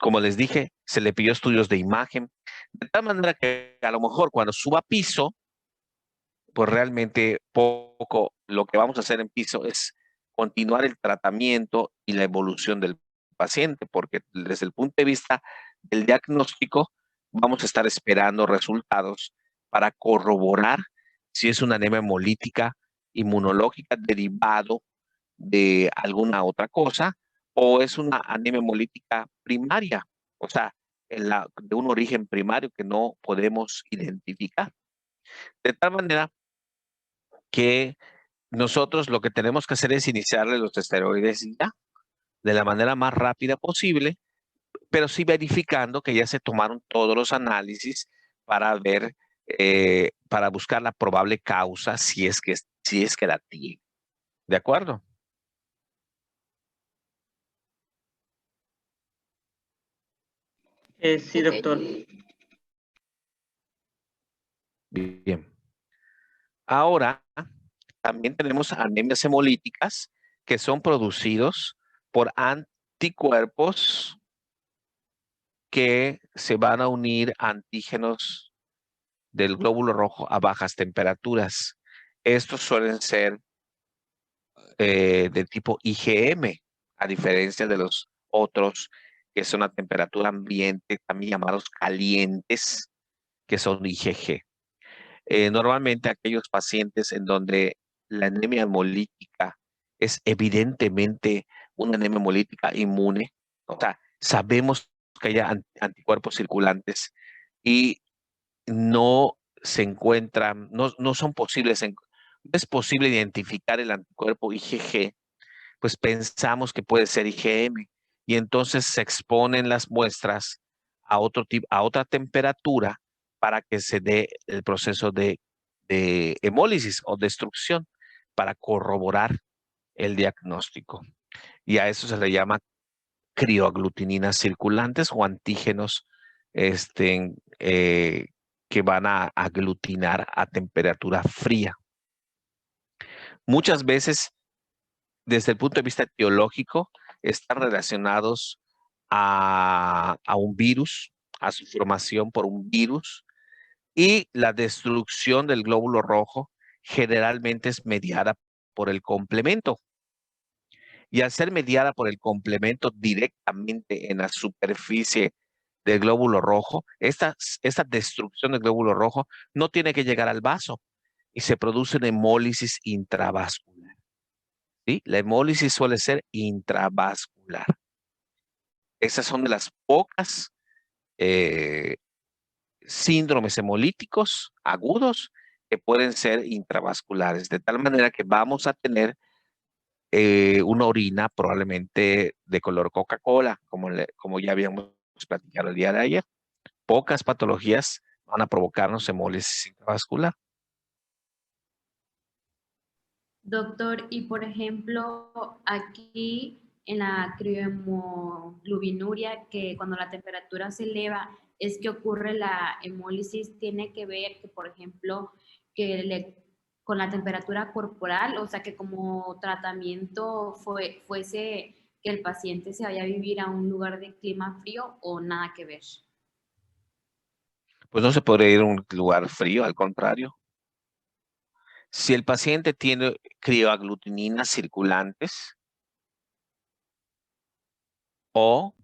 como les dije, se le pidió estudios de imagen, de tal manera que a lo mejor cuando suba a piso, pues realmente poco lo que vamos a hacer en piso es continuar el tratamiento y la evolución del paciente, porque desde el punto de vista del diagnóstico, vamos a estar esperando resultados para corroborar si es una anemia hemolítica inmunológica derivado de alguna otra cosa o es una anemia hemolítica primaria, o sea, de un origen primario que no podemos identificar. De tal manera que nosotros lo que tenemos que hacer es iniciarle los esteroides ya, de la manera más rápida posible, pero sí verificando que ya se tomaron todos los análisis para ver, para buscar la probable causa si es que la tiene. ¿De acuerdo? Sí, Ok. doctor. Bien. Ahora, también tenemos anemias hemolíticas que son producidos por anticuerpos que se van a unir a antígenos del glóbulo rojo a bajas temperaturas. Estos suelen ser de tipo IgM, a diferencia de los otros que son a temperatura ambiente, también llamados calientes, que son IgG. Normalmente aquellos pacientes en donde la anemia hemolítica es evidentemente una anemia hemolítica inmune, o sea, sabemos que hay anticuerpos circulantes y no se encuentran, no son posibles, no es posible identificar el anticuerpo IgG, pues pensamos que puede ser IgM y entonces se exponen las muestras a a otra temperatura para que se dé el proceso de hemólisis o destrucción para corroborar el diagnóstico. Y a eso se le llama crioaglutininas circulantes o antígenos eh, que van a aglutinar a temperatura fría. Muchas veces, desde el punto de vista etiológico, están relacionados a un virus, a su formación por un virus, y la destrucción del glóbulo rojo generalmente es mediada por el complemento. Y al ser mediada por el complemento directamente en la superficie del glóbulo rojo, esta destrucción del glóbulo rojo no tiene que llegar al vaso y se produce una hemólisis intravascular. ¿Sí? La hemólisis suele ser intravascular. Esas son de las pocas eh, síndromes hemolíticos agudos que pueden ser intravasculares, de tal manera que vamos a tener una orina probablemente de color Coca-Cola, como ya habíamos platicado el día de ayer. Pocas patologías van a provocarnos hemólisis intravascular. Doctor, y por ejemplo, aquí en la criohemoglobinuria, que cuando la temperatura se eleva, es que ocurre la hemólisis, tiene que ver que, por ejemplo, con la temperatura corporal, o sea, que como tratamiento fuese que el paciente se vaya a vivir a un lugar de clima frío o nada que ver. Pues no se puede ir a un lugar frío, al contrario. Si el paciente tiene crioaglutininas circulantes o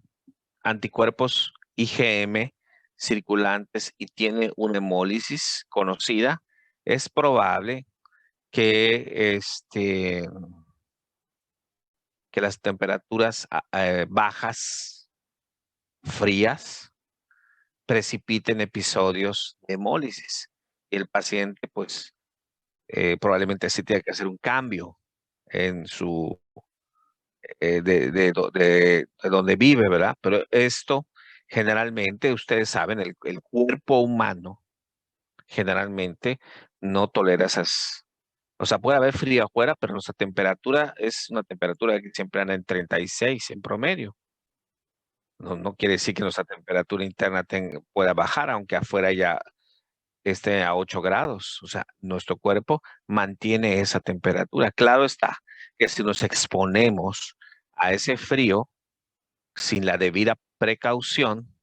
anticuerpos IgM circulantes y tiene una hemólisis conocida, es probable que, que las temperaturas bajas, frías, precipiten episodios de hemólisis. Y el paciente, pues, probablemente sí tenga que hacer un cambio en su, de donde vive, ¿verdad? Pero esto, generalmente, ustedes saben, el cuerpo humano generalmente no tolera esas. O sea, puede haber frío afuera, pero nuestra temperatura es una temperatura que siempre anda en 36 en promedio. No quiere decir que nuestra temperatura interna pueda bajar, aunque afuera ya esté a 8 grados. O sea, nuestro cuerpo mantiene esa temperatura. Claro está que si nos exponemos a ese frío sin la debida precaución,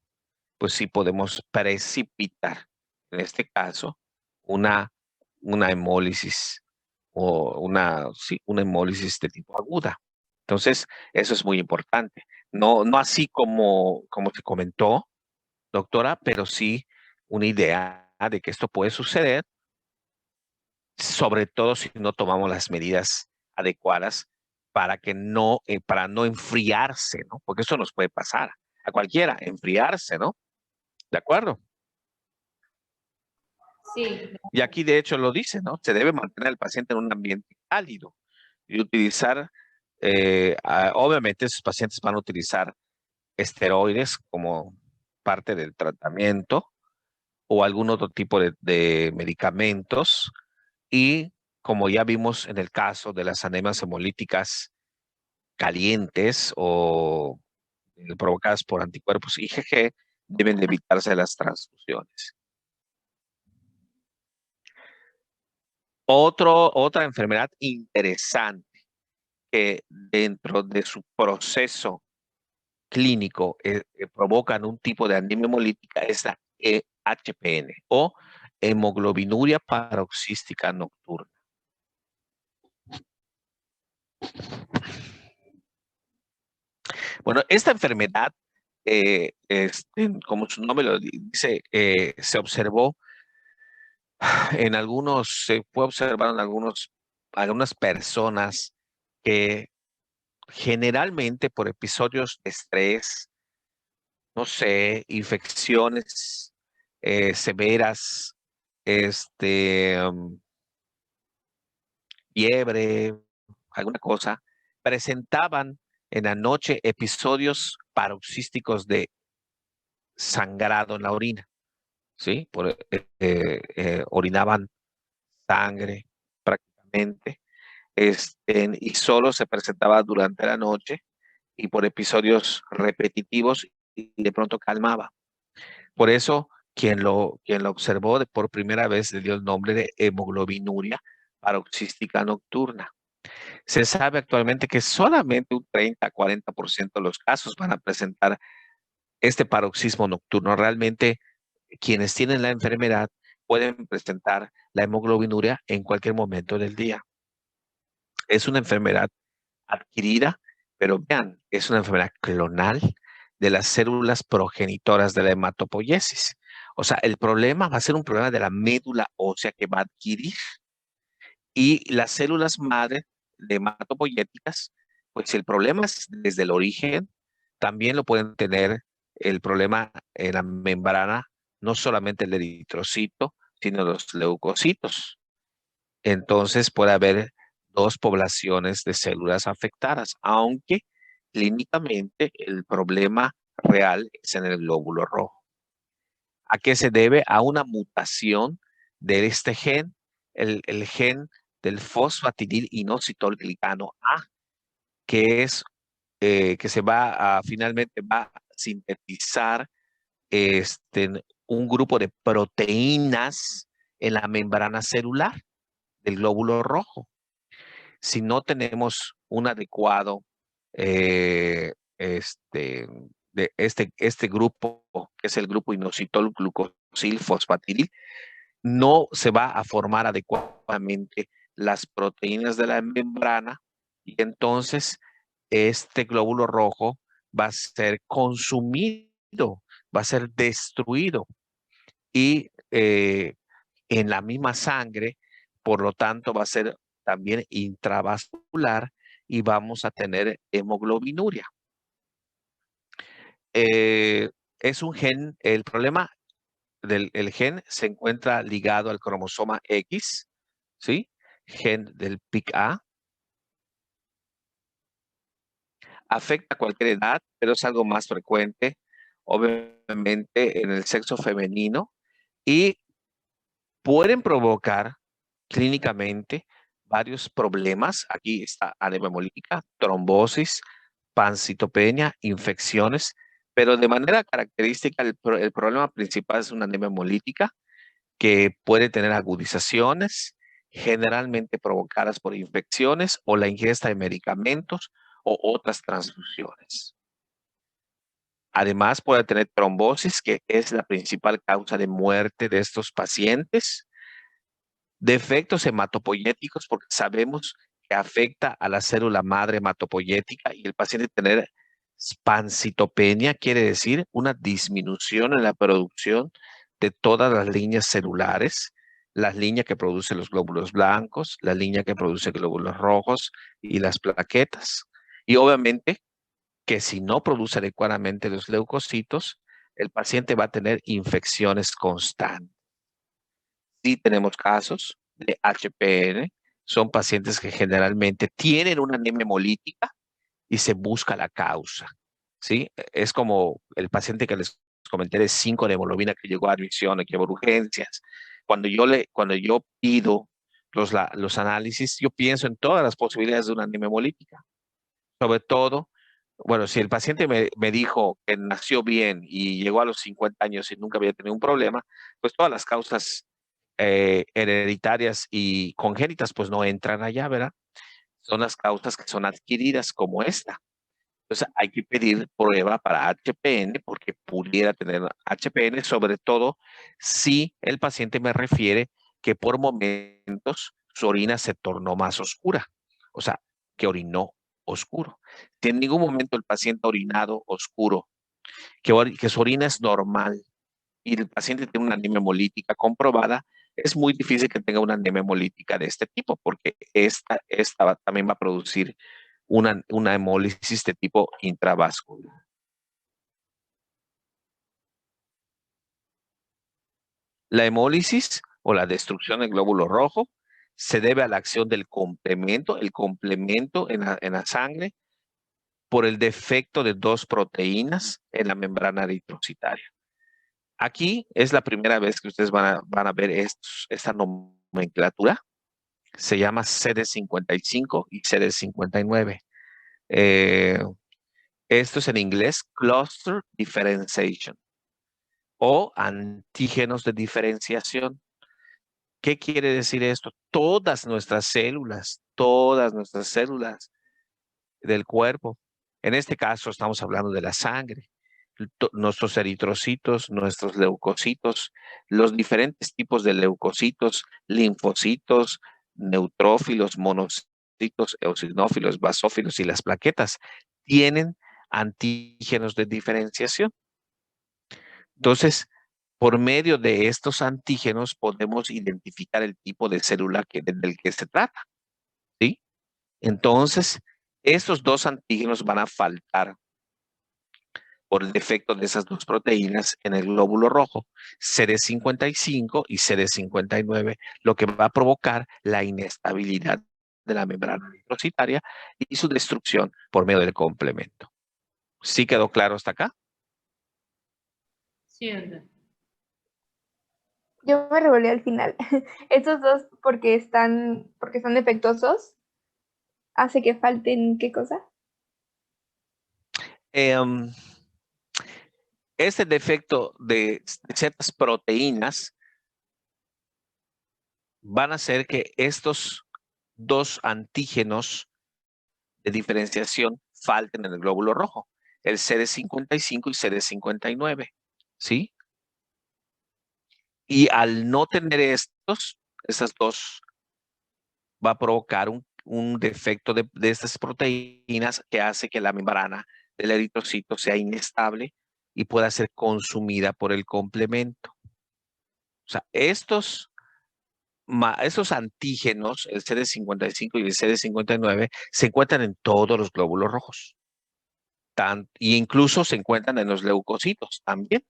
pues sí podemos precipitar, en este caso, una, una hemólisis o sí, una hemólisis de tipo aguda. Entonces, eso es muy importante. No así como se comentó, doctora, pero sí una idea de que esto puede suceder, sobre todo si no tomamos las medidas adecuadas para no enfriarse, ¿no? Porque eso nos puede pasar a cualquiera, enfriarse, ¿no? ¿De acuerdo? Sí, Y aquí de hecho lo dice, ¿no? Se debe mantener al paciente en un ambiente cálido y utilizar, obviamente esos pacientes van a utilizar esteroides como parte del tratamiento o algún otro tipo de medicamentos y como ya vimos en el caso de las anemias hemolíticas calientes o provocadas por anticuerpos IgG, deben de evitarse las transfusiones. Otra enfermedad interesante que dentro de su proceso clínico provocan un tipo de anemia hemolítica es la HPN o hemoglobinuria paroxística nocturna. Bueno, esta enfermedad, como su nombre lo dice, se observó se fue observado en algunas personas que generalmente por episodios de estrés, no sé, infecciones severas, fiebre, alguna cosa, presentaban en la noche episodios paroxísticos de sangrado en la orina, ¿sí? Orinaban sangre prácticamente, y solo se presentaba durante la noche y por episodios repetitivos y de pronto calmaba. Por eso, quien lo observó por primera vez le dio el nombre de hemoglobinuria paroxística nocturna. Se sabe actualmente que solamente un 30-40% de los casos van a presentar este paroxismo nocturno. Realmente, quienes tienen la enfermedad pueden presentar la hemoglobinuria en cualquier momento del día. Es una enfermedad adquirida, pero vean, es una enfermedad clonal de las células progenitoras de la hematopoiesis. O sea, el problema va a ser un problema de la médula ósea que va a adquirir. Y las células madre de hematopoyéticas, pues el problema es desde el origen, también lo pueden tener el problema en la membrana, no solamente el eritrocito, sino los leucocitos. Entonces puede haber dos poblaciones de células afectadas, aunque clínicamente el problema real es en el glóbulo rojo. ¿A qué se debe? A una mutación de este gen, el gen del fosfatidilinositolglicano A, que es que finalmente va a sintetizar un grupo de proteínas en la membrana celular del glóbulo rojo. Si no tenemos un adecuado de este grupo, que es el grupo inositol glucosil fosfatidil, no se va a formar adecuadamente las proteínas de la membrana y entonces este glóbulo rojo va a ser consumido, va a ser destruido y en la misma sangre, por lo tanto va a ser también intravascular y vamos a tener hemoglobinuria. Es un gen, el problema del gen se encuentra ligado al cromosoma X, ¿sí? Gen del PIC-A. Afecta a cualquier edad, pero es algo más frecuente, obviamente, en el sexo femenino y pueden provocar clínicamente varios problemas. Aquí está anemia hemolítica, trombosis, pancitopenia, infecciones, pero de manera característica el problema principal es una anemia hemolítica que puede tener agudizaciones, generalmente provocadas por infecciones o la ingesta de medicamentos o otras transfusiones. Además, puede tener trombosis, que es la principal causa de muerte de estos pacientes. Defectos hematopoyéticos, porque sabemos que afecta a la célula madre hematopoyética y el paciente tener pancitopenia, quiere decir una disminución en la producción de todas las líneas celulares, las líneas que producen los glóbulos blancos, la línea que produce glóbulos rojos y las plaquetas. Y obviamente que si no produce adecuadamente los leucocitos, el paciente va a tener infecciones constantes. Sí tenemos casos de HPN, son pacientes que generalmente tienen una anemia hemolítica y se busca la causa, ¿sí? Es como el paciente que les comenté de 5 de hemoglobina que llegó a admisión, que llevó urgencias. Cuando yo pido los análisis, yo pienso en todas las posibilidades de una anemia hemolítica. Sobre todo, bueno, si el paciente me dijo que nació bien y llegó a los 50 años y nunca había tenido un problema, pues todas las causas hereditarias y congénitas pues no entran allá, ¿verdad? Son las causas que son adquiridas como esta. Entonces hay que pedir prueba para HPN porque pudiera tener HPN, sobre todo si el paciente me refiere que por momentos su orina se tornó más oscura, o sea, que orinó oscuro. Si en ningún momento el paciente ha orinado oscuro, que su orina es normal y el paciente tiene una anemia hemolítica comprobada, es muy difícil que tenga una anemia hemolítica de este tipo porque esta también va a producir una hemólisis de tipo intravascular. La hemólisis o la destrucción del glóbulo rojo se debe a la acción del complemento, el complemento en la sangre por el defecto de 2 proteínas en la membrana eritrocitaria. Aquí es la primera vez que ustedes van a ver esta nomenclatura. Se llama CD55 y CD59. Esto es en inglés Cluster Differentiation o antígenos de diferenciación. ¿Qué quiere decir esto? Todas nuestras células del cuerpo, en este caso estamos hablando de la sangre, nuestros eritrocitos, nuestros leucocitos, los diferentes tipos de leucocitos, linfocitos, neutrófilos, monocitos, eosinófilos, basófilos y las plaquetas tienen antígenos de diferenciación. Entonces, por medio de estos antígenos podemos identificar el tipo de célula del que se trata, ¿sí? Entonces, estos 2 antígenos van a faltar por el defecto de esas 2 proteínas en el glóbulo rojo, CD55 y CD59, lo que va a provocar la inestabilidad de la membrana eritrocitaria y su destrucción por medio del complemento. ¿Sí quedó claro hasta acá? Sí, doctor. Yo me revolví al final. Estos dos, porque son defectuosos, hace que falten ¿qué cosa? Este defecto de ciertas proteínas van a hacer que estos dos antígenos de diferenciación falten en el glóbulo rojo, el CD55 y CD59, ¿sí? Y al no tener estas dos, va a provocar un defecto de estas proteínas que hace que la membrana del eritrocito sea inestable y pueda ser consumida por el complemento. O sea, estos antígenos, el CD55 y el CD59, se encuentran en todos los glóbulos rojos. Y incluso se encuentran en los leucocitos también.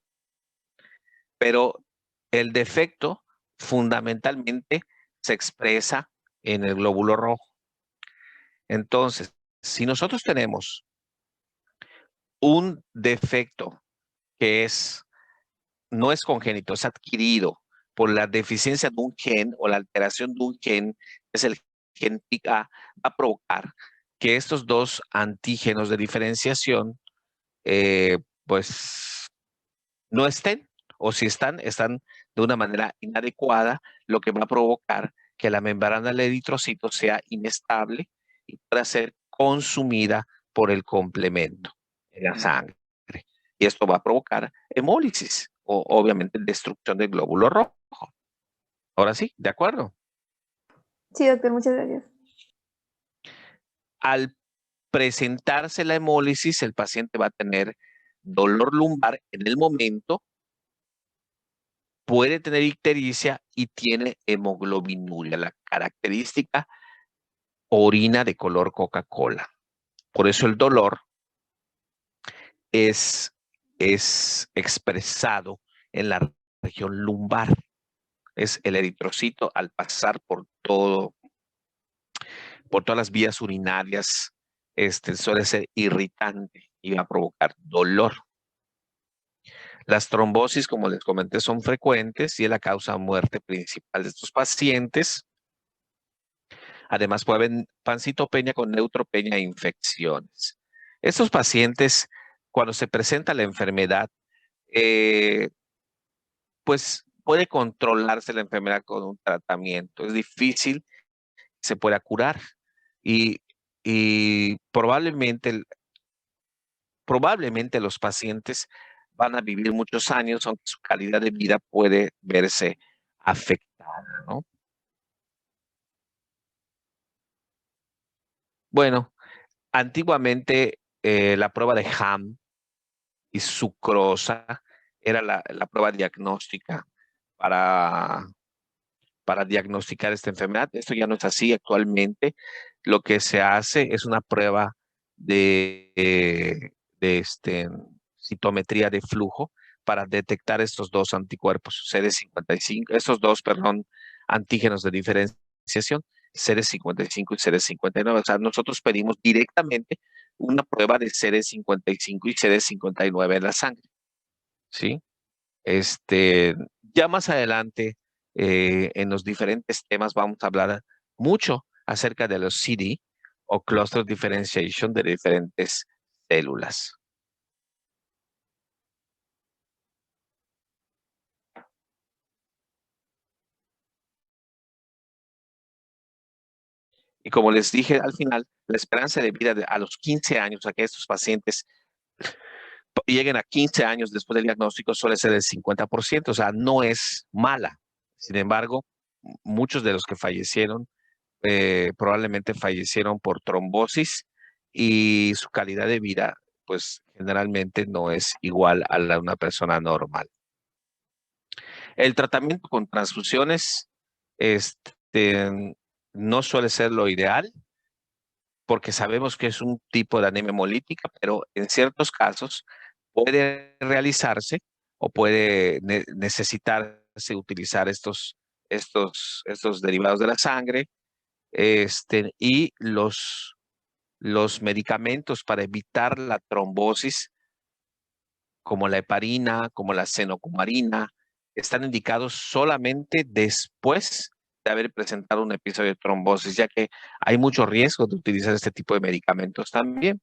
Pero el defecto fundamentalmente se expresa en el glóbulo rojo. Entonces, si nosotros tenemos un defecto que no es congénito, es adquirido por la deficiencia de un gen o la alteración de un gen, es el gen TIC-A, va a provocar que estos dos antígenos de diferenciación, pues, no estén, o si están de una manera inadecuada, lo que va a provocar que la membrana del eritrocito sea inestable y pueda ser consumida por el complemento en la sangre. Y esto va a provocar hemólisis o obviamente destrucción del glóbulo rojo. Ahora sí, ¿de acuerdo? Sí, doctor, muchas gracias. Al presentarse la hemólisis, el paciente va a tener dolor lumbar en el momento, puede tener ictericia y tiene hemoglobinuria, la característica orina de color Coca-Cola. Por eso el dolor es expresado en la región lumbar. Es el eritrocito al pasar por todas las vías urinarias, suele ser irritante y va a provocar dolor. Las trombosis, como les comenté, son frecuentes y es la causa de muerte principal de estos pacientes. Además, puede haber pancitopenia con neutropenia e infecciones. Estos pacientes, cuando se presenta la enfermedad, pues puede controlarse la enfermedad con un tratamiento. Es difícil, se pueda curar y probablemente los pacientes van a vivir muchos años, aunque su calidad de vida puede verse afectada, ¿no? Bueno, antiguamente la prueba de Ham y sucrosa era la prueba diagnóstica para diagnosticar esta enfermedad. Esto ya no es así actualmente. Lo que se hace es una prueba de citometría de flujo para detectar estos dos anticuerpos, CD55, antígenos de diferenciación, CD55 y CD59. O sea, nosotros pedimos directamente una prueba de CD55 y CD59 en la sangre, ¿sí? Ya más adelante, en los diferentes temas, vamos a hablar mucho acerca de los CD o Cluster Differentiation de diferentes células. Y como les dije al final, la esperanza de vida a los 15 años, a que estos pacientes lleguen a 15 años después del diagnóstico, suele ser del 50%, o sea, no es mala. Sin embargo, muchos de los que fallecieron probablemente fallecieron por trombosis y su calidad de vida, pues generalmente no es igual a la de una persona normal. El tratamiento con transfusiones no suele ser lo ideal porque sabemos que es un tipo de anemia hemolítica, pero en ciertos casos puede realizarse o puede necesitarse utilizar estos derivados de la sangre y los medicamentos para evitar la trombosis, como la heparina, como la cenocumarina, están indicados solamente después de haber presentado un episodio de trombosis, ya que hay mucho riesgo de utilizar este tipo de medicamentos también.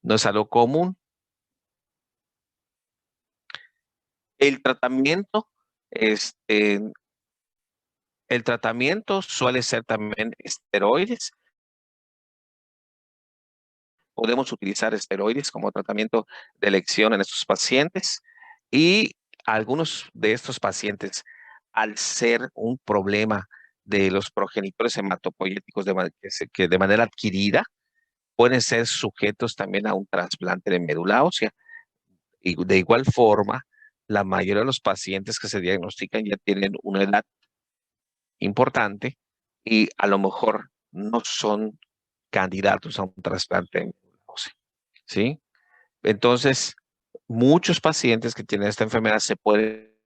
No es algo común. El tratamiento, el tratamiento suele ser también esteroides. Podemos utilizar esteroides como tratamiento de elección en estos pacientes, y algunos de estos pacientes, al ser un problema de los progenitores hematopoyéticos que de manera adquirida, pueden ser sujetos también a un trasplante de médula ósea. Y de igual forma, la mayoría de los pacientes que se diagnostican ya tienen una edad importante y a lo mejor no son candidatos a un trasplante de médula ósea, ¿sí? Entonces, muchos pacientes que tienen esta enfermedad se pueden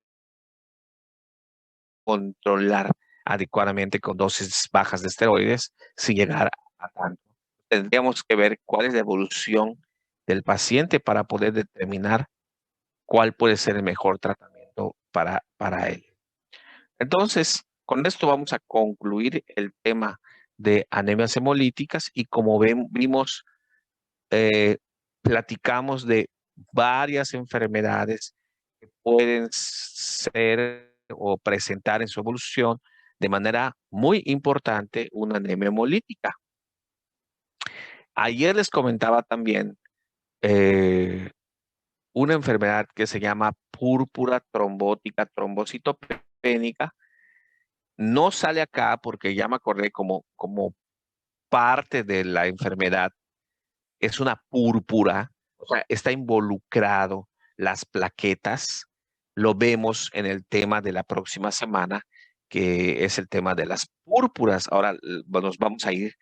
controlar adecuadamente con dosis bajas de esteroides sin llegar a tanto. Tendríamos que ver cuál es la evolución del paciente para poder determinar cuál puede ser el mejor tratamiento para él. Entonces, con esto vamos a concluir el tema de anemias hemolíticas, y como vimos, platicamos de varias enfermedades que pueden ser o presentar en su evolución de manera muy importante una anemia hemolítica. Ayer les comentaba también una enfermedad que se llama púrpura trombótica trombocitopénica. No sale acá porque ya me acordé como parte de la enfermedad. Es una púrpura, o sea, está involucrado las plaquetas. Lo vemos en el tema de la próxima semana, que es el tema de las púrpuras. Ahora nos vamos a ir,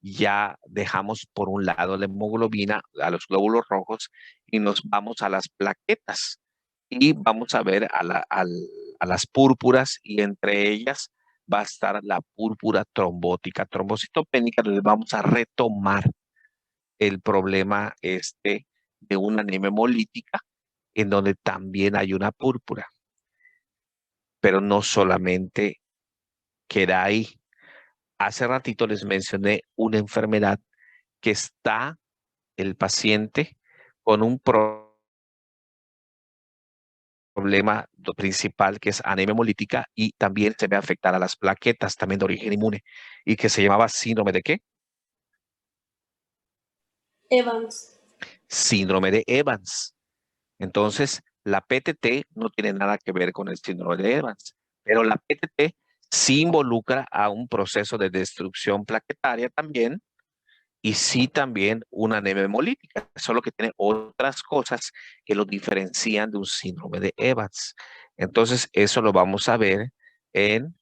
ya dejamos por un lado la hemoglobina, a los glóbulos rojos, y nos vamos a las plaquetas. Y vamos a ver a las púrpuras, y entre ellas va a estar la púrpura trombótica trombocitopénica, donde vamos a retomar el problema de una anemia hemolítica, en donde también hay una púrpura. Pero no solamente queda ahí. Hace ratito les mencioné una enfermedad que está el paciente con un problema principal, que es anemia hemolítica, y también se ve afectar a las plaquetas, también de origen inmune, y que se llamaba síndrome de ¿qué? Evans. Síndrome de Evans. Entonces, la PTT no tiene nada que ver con el síndrome de Evans, pero la PTT sí involucra a un proceso de destrucción plaquetaria también, y sí también una anemia hemolítica, solo que tiene otras cosas que lo diferencian de un síndrome de Evans. Entonces, eso lo vamos a ver en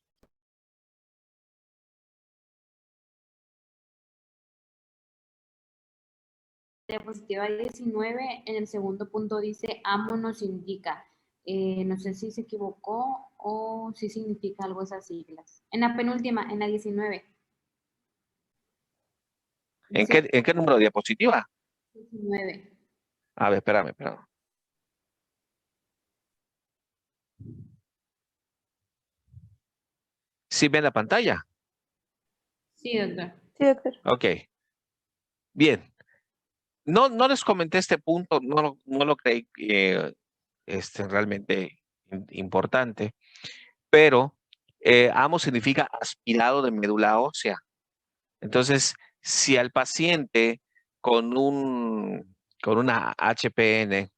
Diapositiva 19, en el segundo punto dice AMO nos indica. No sé si se equivocó o si significa algo esas siglas. En la penúltima, en la 19. ¿En qué número de diapositiva? 19. A ver, espérame. ¿Sí ven la pantalla? Sí, doctor. Sí, doctor. Ok. Bien. No les comenté este punto, no lo creí realmente importante, pero AMO significa aspirado de médula ósea. Entonces, si al paciente con una HPN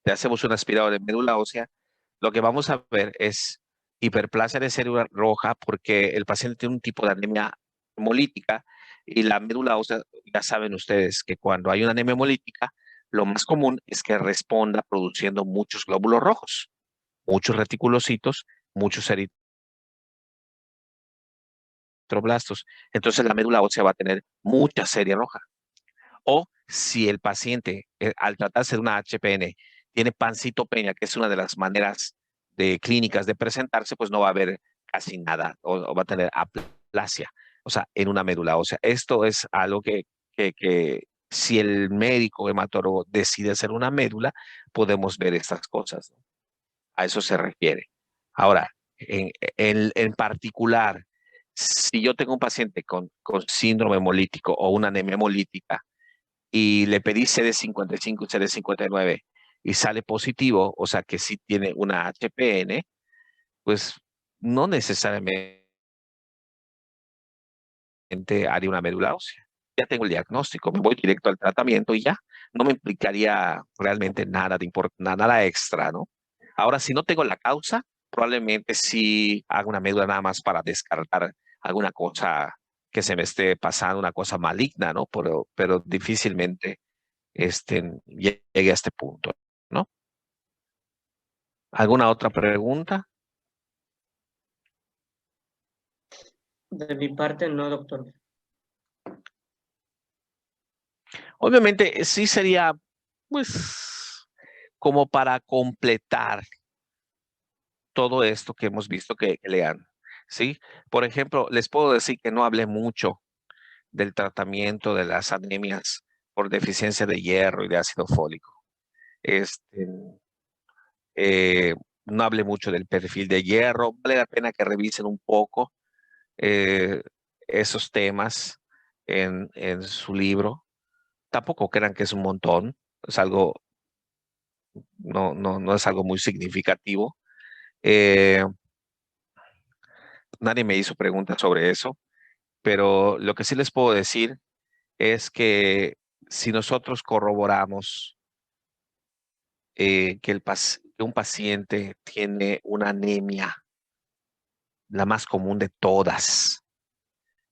le hacemos un aspirado de médula ósea, lo que vamos a ver es hiperplasia de célula roja, porque el paciente tiene un tipo de anemia hemolítica, y la médula ósea, ya saben ustedes que cuando hay una anemia hemolítica, lo más común es que responda produciendo muchos glóbulos rojos, muchos reticulocitos, muchos eritroblastos. Entonces la médula ósea va a tener mucha serie roja. O si el paciente, al tratarse de una HPN, tiene pancitopenia, que es una de las maneras clínicas de presentarse, pues no va a haber casi nada, o va a tener aplasia, o sea, en una médula ósea. Esto es algo que si el médico hematólogo decide hacer una médula, podemos ver estas cosas, ¿no? A eso se refiere. Ahora, en particular, si yo tengo un paciente con síndrome hemolítico o una anemia hemolítica, y le pedí CD55 y CD59, y sale positivo, o sea que sí tiene una HPN, pues no necesariamente haría una médula ósea. Ya tengo el diagnóstico, me voy directo al tratamiento y ya no me implicaría realmente nada de nada extra, ¿no? Ahora, si no tengo la causa, probablemente sí haga una médula nada más para descartar alguna cosa que se me esté pasando, una cosa maligna, ¿no? Pero difícilmente llegue a este punto, ¿no? ¿Alguna otra pregunta? De mi parte, no, doctor. Obviamente sí sería, pues, como para completar todo esto que hemos visto que lean, ¿sí? Por ejemplo, les puedo decir que no hablé mucho del tratamiento de las anemias por deficiencia de hierro y de ácido fólico. Este, eh, no hablé mucho del perfil de hierro. Vale la pena que revisen un poco eh, esos temas en su libro. Tampoco crean que es un montón, es algo, no es algo muy significativo. Eh, Nadie me hizo preguntas sobre eso, pero lo que sí les puedo decir es que si nosotros corroboramos que un paciente tiene una anemia, la más común de todas,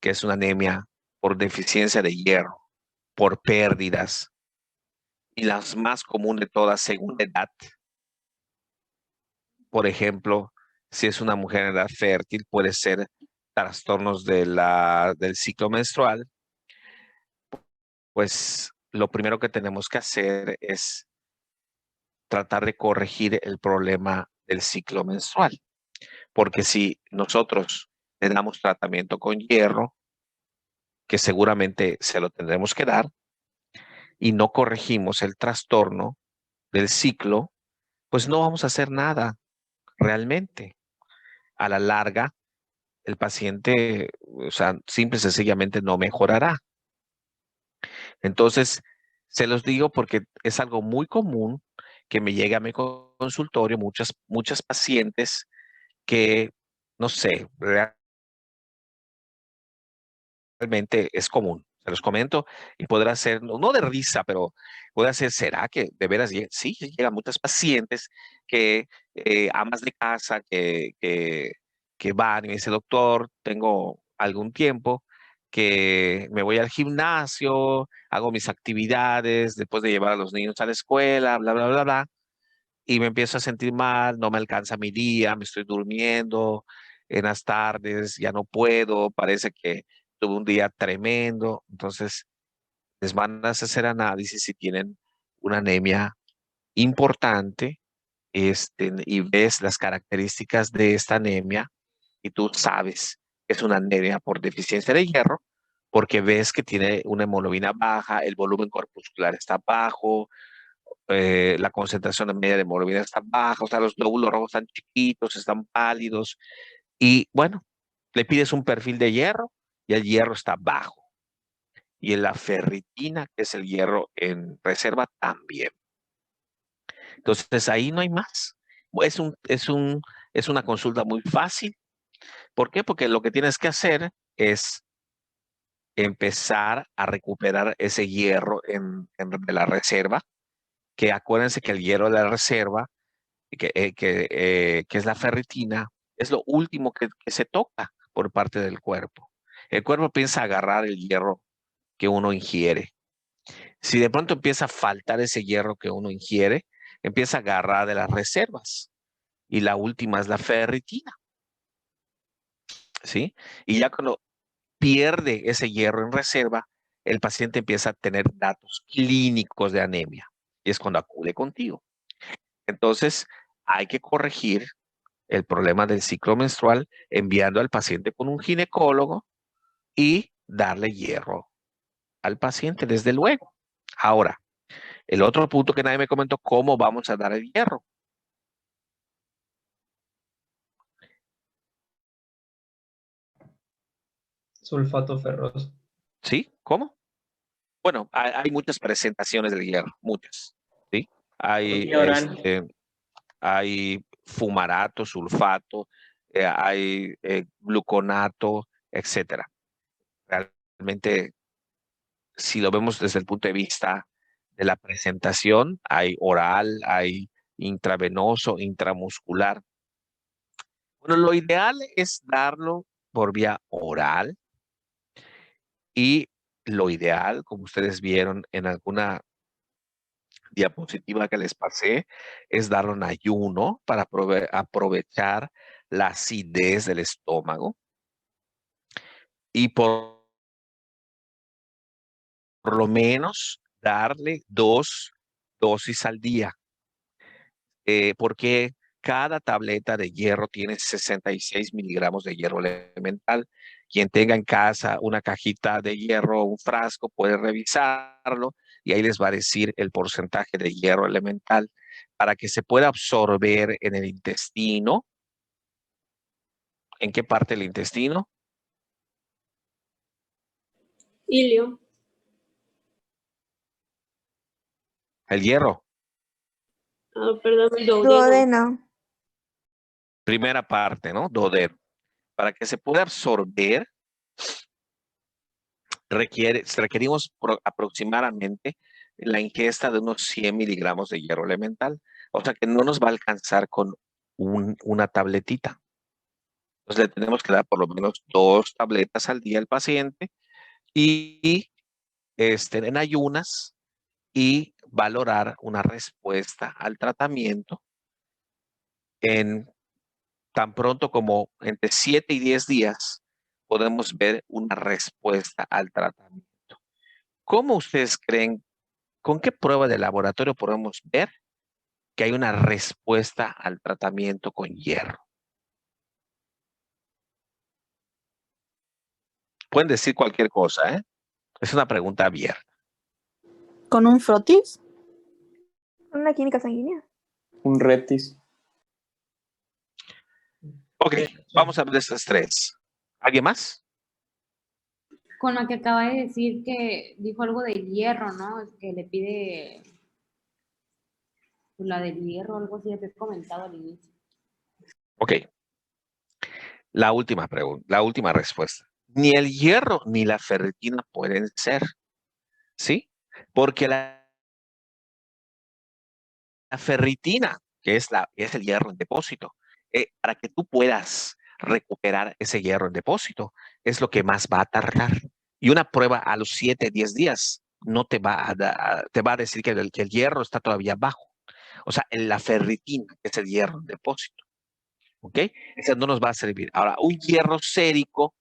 que es una anemia por deficiencia de hierro, por pérdidas, y las más común de todas según la edad. Por ejemplo, si es una mujer en edad fértil, puede ser trastornos del ciclo menstrual, pues lo primero que tenemos que hacer es tratar de corregir el problema del ciclo menstrual. Porque si nosotros le damos tratamiento con hierro, que seguramente se lo tendremos que dar, y no corregimos el trastorno del ciclo, pues no vamos a hacer nada realmente. A la larga, el paciente, o sea, simple y sencillamente no mejorará. Entonces, se los digo porque es algo muy común que me llega a mi consultorio muchas pacientes que, no sé, realmente es común. Se los comento y podrá ser, no de risa, pero puede ser, ¿será que de veras llega? Sí, llegan muchas pacientes que amas de casa, que van y me dice, doctor, tengo algún tiempo que me voy al gimnasio, hago mis actividades después de llevar a los niños a la escuela, bla, bla, bla, bla, y me empiezo a sentir mal, no me alcanza mi día, me estoy durmiendo en las tardes, ya no puedo, parece que tuve un día tremendo. Entonces, les van a hacer análisis si tienen una anemia importante, y ves las características de esta anemia y tú sabes que es una anemia por deficiencia de hierro, porque ves que tiene una hemoglobina baja, el volumen corpuscular está bajo, la concentración media de hemoglobina está baja, o sea, los glóbulos rojos están chiquitos, están pálidos, y bueno, le pides un perfil de hierro y el hierro está bajo. Y en la ferritina, que es el hierro en reserva, también. Entonces ahí no hay más. Es una consulta muy fácil. ¿Por qué? Porque lo que tienes que hacer es empezar a recuperar ese hierro de la reserva, que acuérdense que el hierro de la reserva, que es la ferritina, es lo último que se toca por parte del cuerpo. El cuerpo piensa agarrar el hierro que uno ingiere. Si de pronto empieza a faltar ese hierro que uno ingiere, empieza a agarrar de las reservas. Y la última es la ferritina, ¿sí? Y ya cuando pierde ese hierro en reserva, el paciente empieza a tener datos clínicos de anemia. Y es cuando acude contigo. Entonces, hay que corregir el problema del ciclo menstrual enviando al paciente con un ginecólogo y darle hierro al paciente, desde luego. Ahora, el otro punto que nadie me comentó, ¿cómo vamos a dar el hierro? Sulfato ferroso. ¿Sí? ¿Cómo? Bueno, hay muchas presentaciones del hierro, muchas, ¿sí? hay, Vía oral. hay fumarato, sulfato, hay gluconato, etcétera. Realmente, si lo vemos desde el punto de vista de la presentación, hay oral, hay intravenoso, intramuscular. Bueno, lo ideal es darlo por vía oral y lo ideal, como ustedes vieron en alguna diapositiva que les pasé, es darlo en ayuno para aprovechar la acidez del estómago y por lo menos darle 2 dosis al día, porque cada tableta de hierro tiene 66 miligramos de hierro elemental. Quien tenga en casa una cajita de hierro, un frasco, puede revisarlo y ahí les va a decir el porcentaje de hierro elemental para que se pueda absorber en el intestino. ¿En qué parte del intestino? Ilio. El hierro. Ah, perdón, el duodeno. Duodeno. Primera parte, ¿no? Duodeno. Para que se pueda absorber, requerimos aproximadamente la ingesta de unos 100 miligramos de hierro elemental. O sea que no nos va a alcanzar con una tabletita. Entonces le tenemos que dar por lo menos 2 tabletas al día al paciente y en ayunas y valorar una respuesta al tratamiento en tan pronto como entre 7 y 10 días podemos ver una respuesta al tratamiento. ¿Cómo ustedes creen, con qué prueba de laboratorio podemos ver que hay una respuesta al tratamiento con hierro? Pueden decir cualquier cosa, ¿eh? Es una pregunta abierta. ¿Con un frotis? Una química sanguínea. Un reptis. Ok, vamos a ver esas 3. ¿Alguien más? Con la que acaba de decir que dijo algo del hierro, ¿no? Que le pide la del hierro, algo así que he comentado al inicio. Ok. La última pregunta, la última respuesta. Ni el hierro ni la ferritina pueden ser, ¿sí? Porque la ferritina, que es el hierro en depósito, para que tú puedas recuperar ese hierro en depósito, es lo que más va a tardar. Y una prueba a los 7, 10 días no te va a decir que el hierro está todavía bajo. O sea, la ferritina, que es el hierro en depósito. ¿Ok? Esa no nos va a servir. Ahora, un hierro sérico,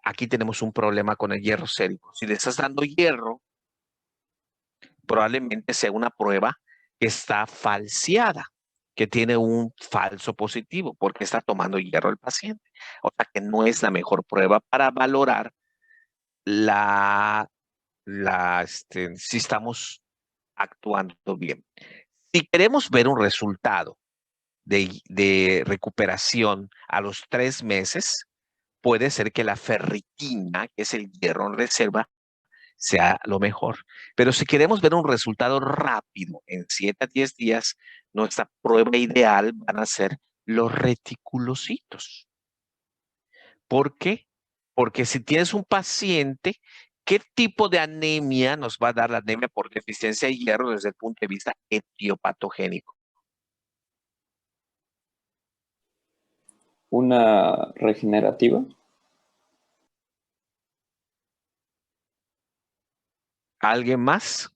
aquí tenemos un problema con el hierro sérico. Si le estás dando hierro, probablemente sea una prueba que está falseada, que tiene un falso positivo, porque está tomando hierro el paciente. O sea, que no es la mejor prueba para valorar si estamos actuando bien. Si queremos ver un resultado de recuperación a los 3 meses, puede ser que la ferritina, que es el hierro en reserva, sea lo mejor. Pero si queremos ver un resultado rápido en 7 a 10 días, nuestra prueba ideal van a ser los reticulocitos. ¿Por qué? Porque si tienes un paciente, ¿qué tipo de anemia nos va a dar la anemia por deficiencia de hierro desde el punto de vista etiopatogénico? Una regenerativa. ¿Alguien más?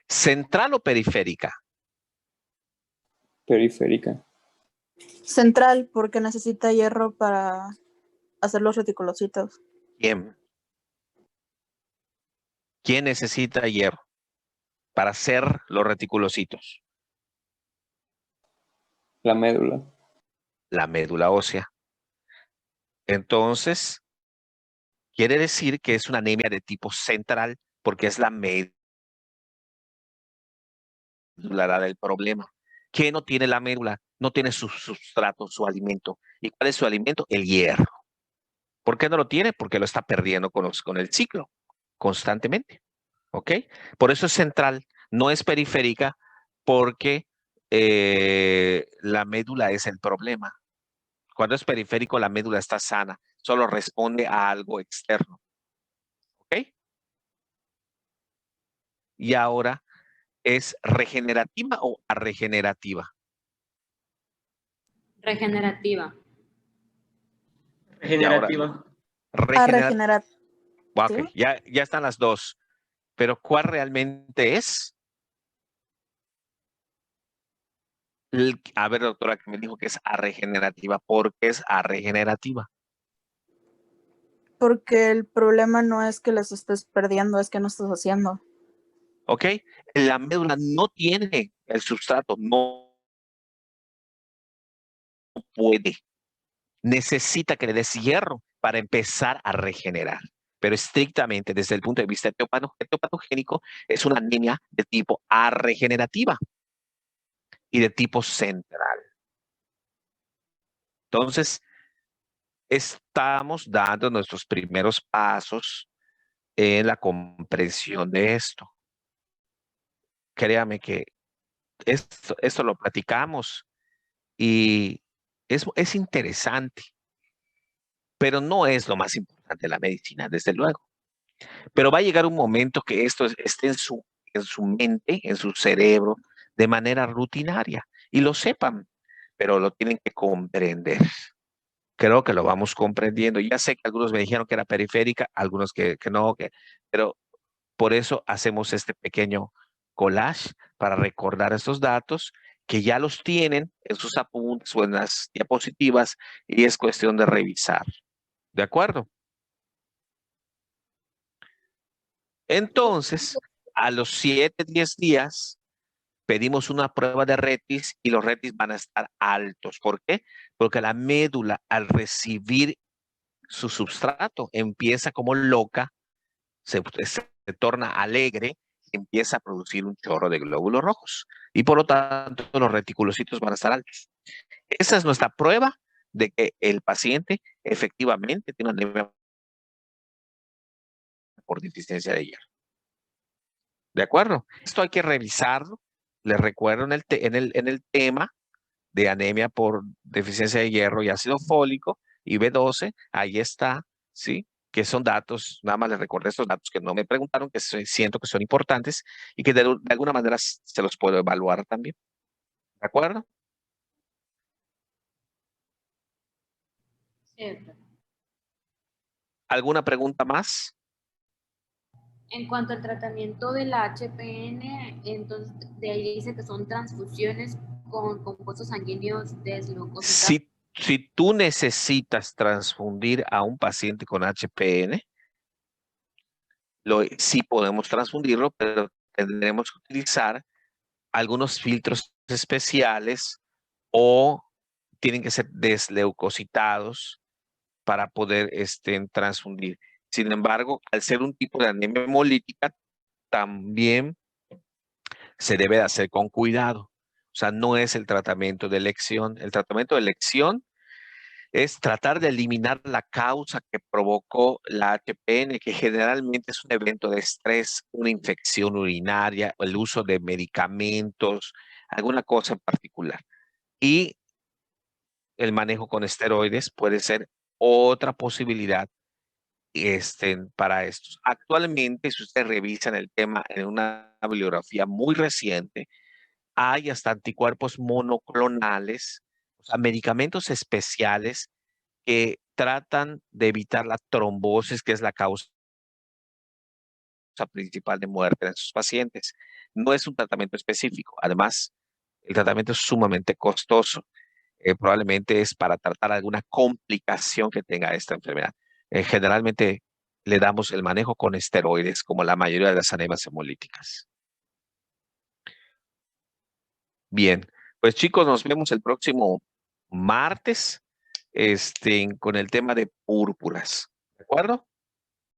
¿Central o periférica? Periférica. Central, porque necesita hierro para hacer los reticulocitos. ¿Quién? ¿Quién necesita hierro para hacer los reticulocitos? La médula. La médula ósea. Entonces, quiere decir que es una anemia de tipo central porque es la médula del problema. ¿Qué no tiene la médula? No tiene su sustrato, su alimento. ¿Y cuál es su alimento? El hierro. ¿Por qué no lo tiene? Porque lo está perdiendo con el ciclo constantemente. ¿Ok? Por eso es central, no es periférica, porque la médula es el problema. Cuando es periférico, la médula está sana, solo responde a algo externo. ¿Ok? Y ahora, ¿es regenerativa o arregenerativa? Regenerativa. Y ahora, Regenerativa. regenerativa. Regenerativa. Ok, ya están las dos. Pero ¿cuál realmente es? A ver, doctora, que me dijo que es arregenerativa. ¿Por qué es arregenerativa? Porque el problema no es que las estés perdiendo, es que no estás haciendo. ¿Ok? La médula no tiene el sustrato, no puede. Necesita que le des hierro para empezar a regenerar. Pero estrictamente desde el punto de vista etiopatogénico, es una anemia de tipo arregenerativa y de tipo central. Entonces, estamos dando nuestros primeros pasos en la comprensión de esto. Créame que esto lo platicamos y es interesante, pero no es lo más importante de la medicina, desde luego. Pero va a llegar un momento que esto esté en su mente, en su cerebro, de manera rutinaria y lo sepan, pero lo tienen que comprender. Creo que lo vamos comprendiendo. Ya sé que algunos me dijeron que era periférica, algunos que no, pero por eso hacemos este pequeño collage para recordar estos datos que ya los tienen en sus apuntes o en las diapositivas y es cuestión de revisar. ¿De acuerdo? Entonces, a los 7, 10 días, pedimos una prueba de retis y los retis van a estar altos. ¿Por qué? Porque la médula, al recibir su substrato, empieza como loca, se torna alegre, empieza a producir un chorro de glóbulos rojos. Y por lo tanto, los reticulocitos van a estar altos. Esa es nuestra prueba de que el paciente efectivamente tiene una anemia por deficiencia de hierro. ¿De acuerdo? Esto hay que revisarlo. Les recuerdo en el tema de anemia por deficiencia de hierro y ácido fólico y B12, ahí está, ¿sí? Que son datos, nada más les recordé estos datos que no me preguntaron, que siento que son importantes y que de alguna manera se los puedo evaluar también. ¿De acuerdo? Cierto. ¿Alguna pregunta más? En cuanto al tratamiento de la HPN, entonces de ahí dice que son transfusiones con compuestos sanguíneos desleucocitados. Si tú necesitas transfundir a un paciente con HPN, sí podemos transfundirlo, pero tendremos que utilizar algunos filtros especiales o tienen que ser desleucocitados para poder transfundir. Sin embargo, al ser un tipo de anemia hemolítica, también se debe de hacer con cuidado. O sea, no es el tratamiento de elección. El tratamiento de elección es tratar de eliminar la causa que provocó la HPN, que generalmente es un evento de estrés, una infección urinaria, el uso de medicamentos, alguna cosa en particular. Y el manejo con esteroides puede ser otra posibilidad para estos. Actualmente, si ustedes revisan el tema en una bibliografía muy reciente, hay hasta anticuerpos monoclonales, o sea, medicamentos especiales que tratan de evitar la trombosis, que es la causa principal de muerte en sus pacientes. No es un tratamiento específico. Además, el tratamiento es sumamente costoso. Probablemente es para tratar alguna complicación que tenga esta enfermedad. Generalmente le damos el manejo con esteroides, como la mayoría de las anemias hemolíticas. Bien, pues chicos, nos vemos el próximo martes con el tema de púrpuras. ¿De acuerdo?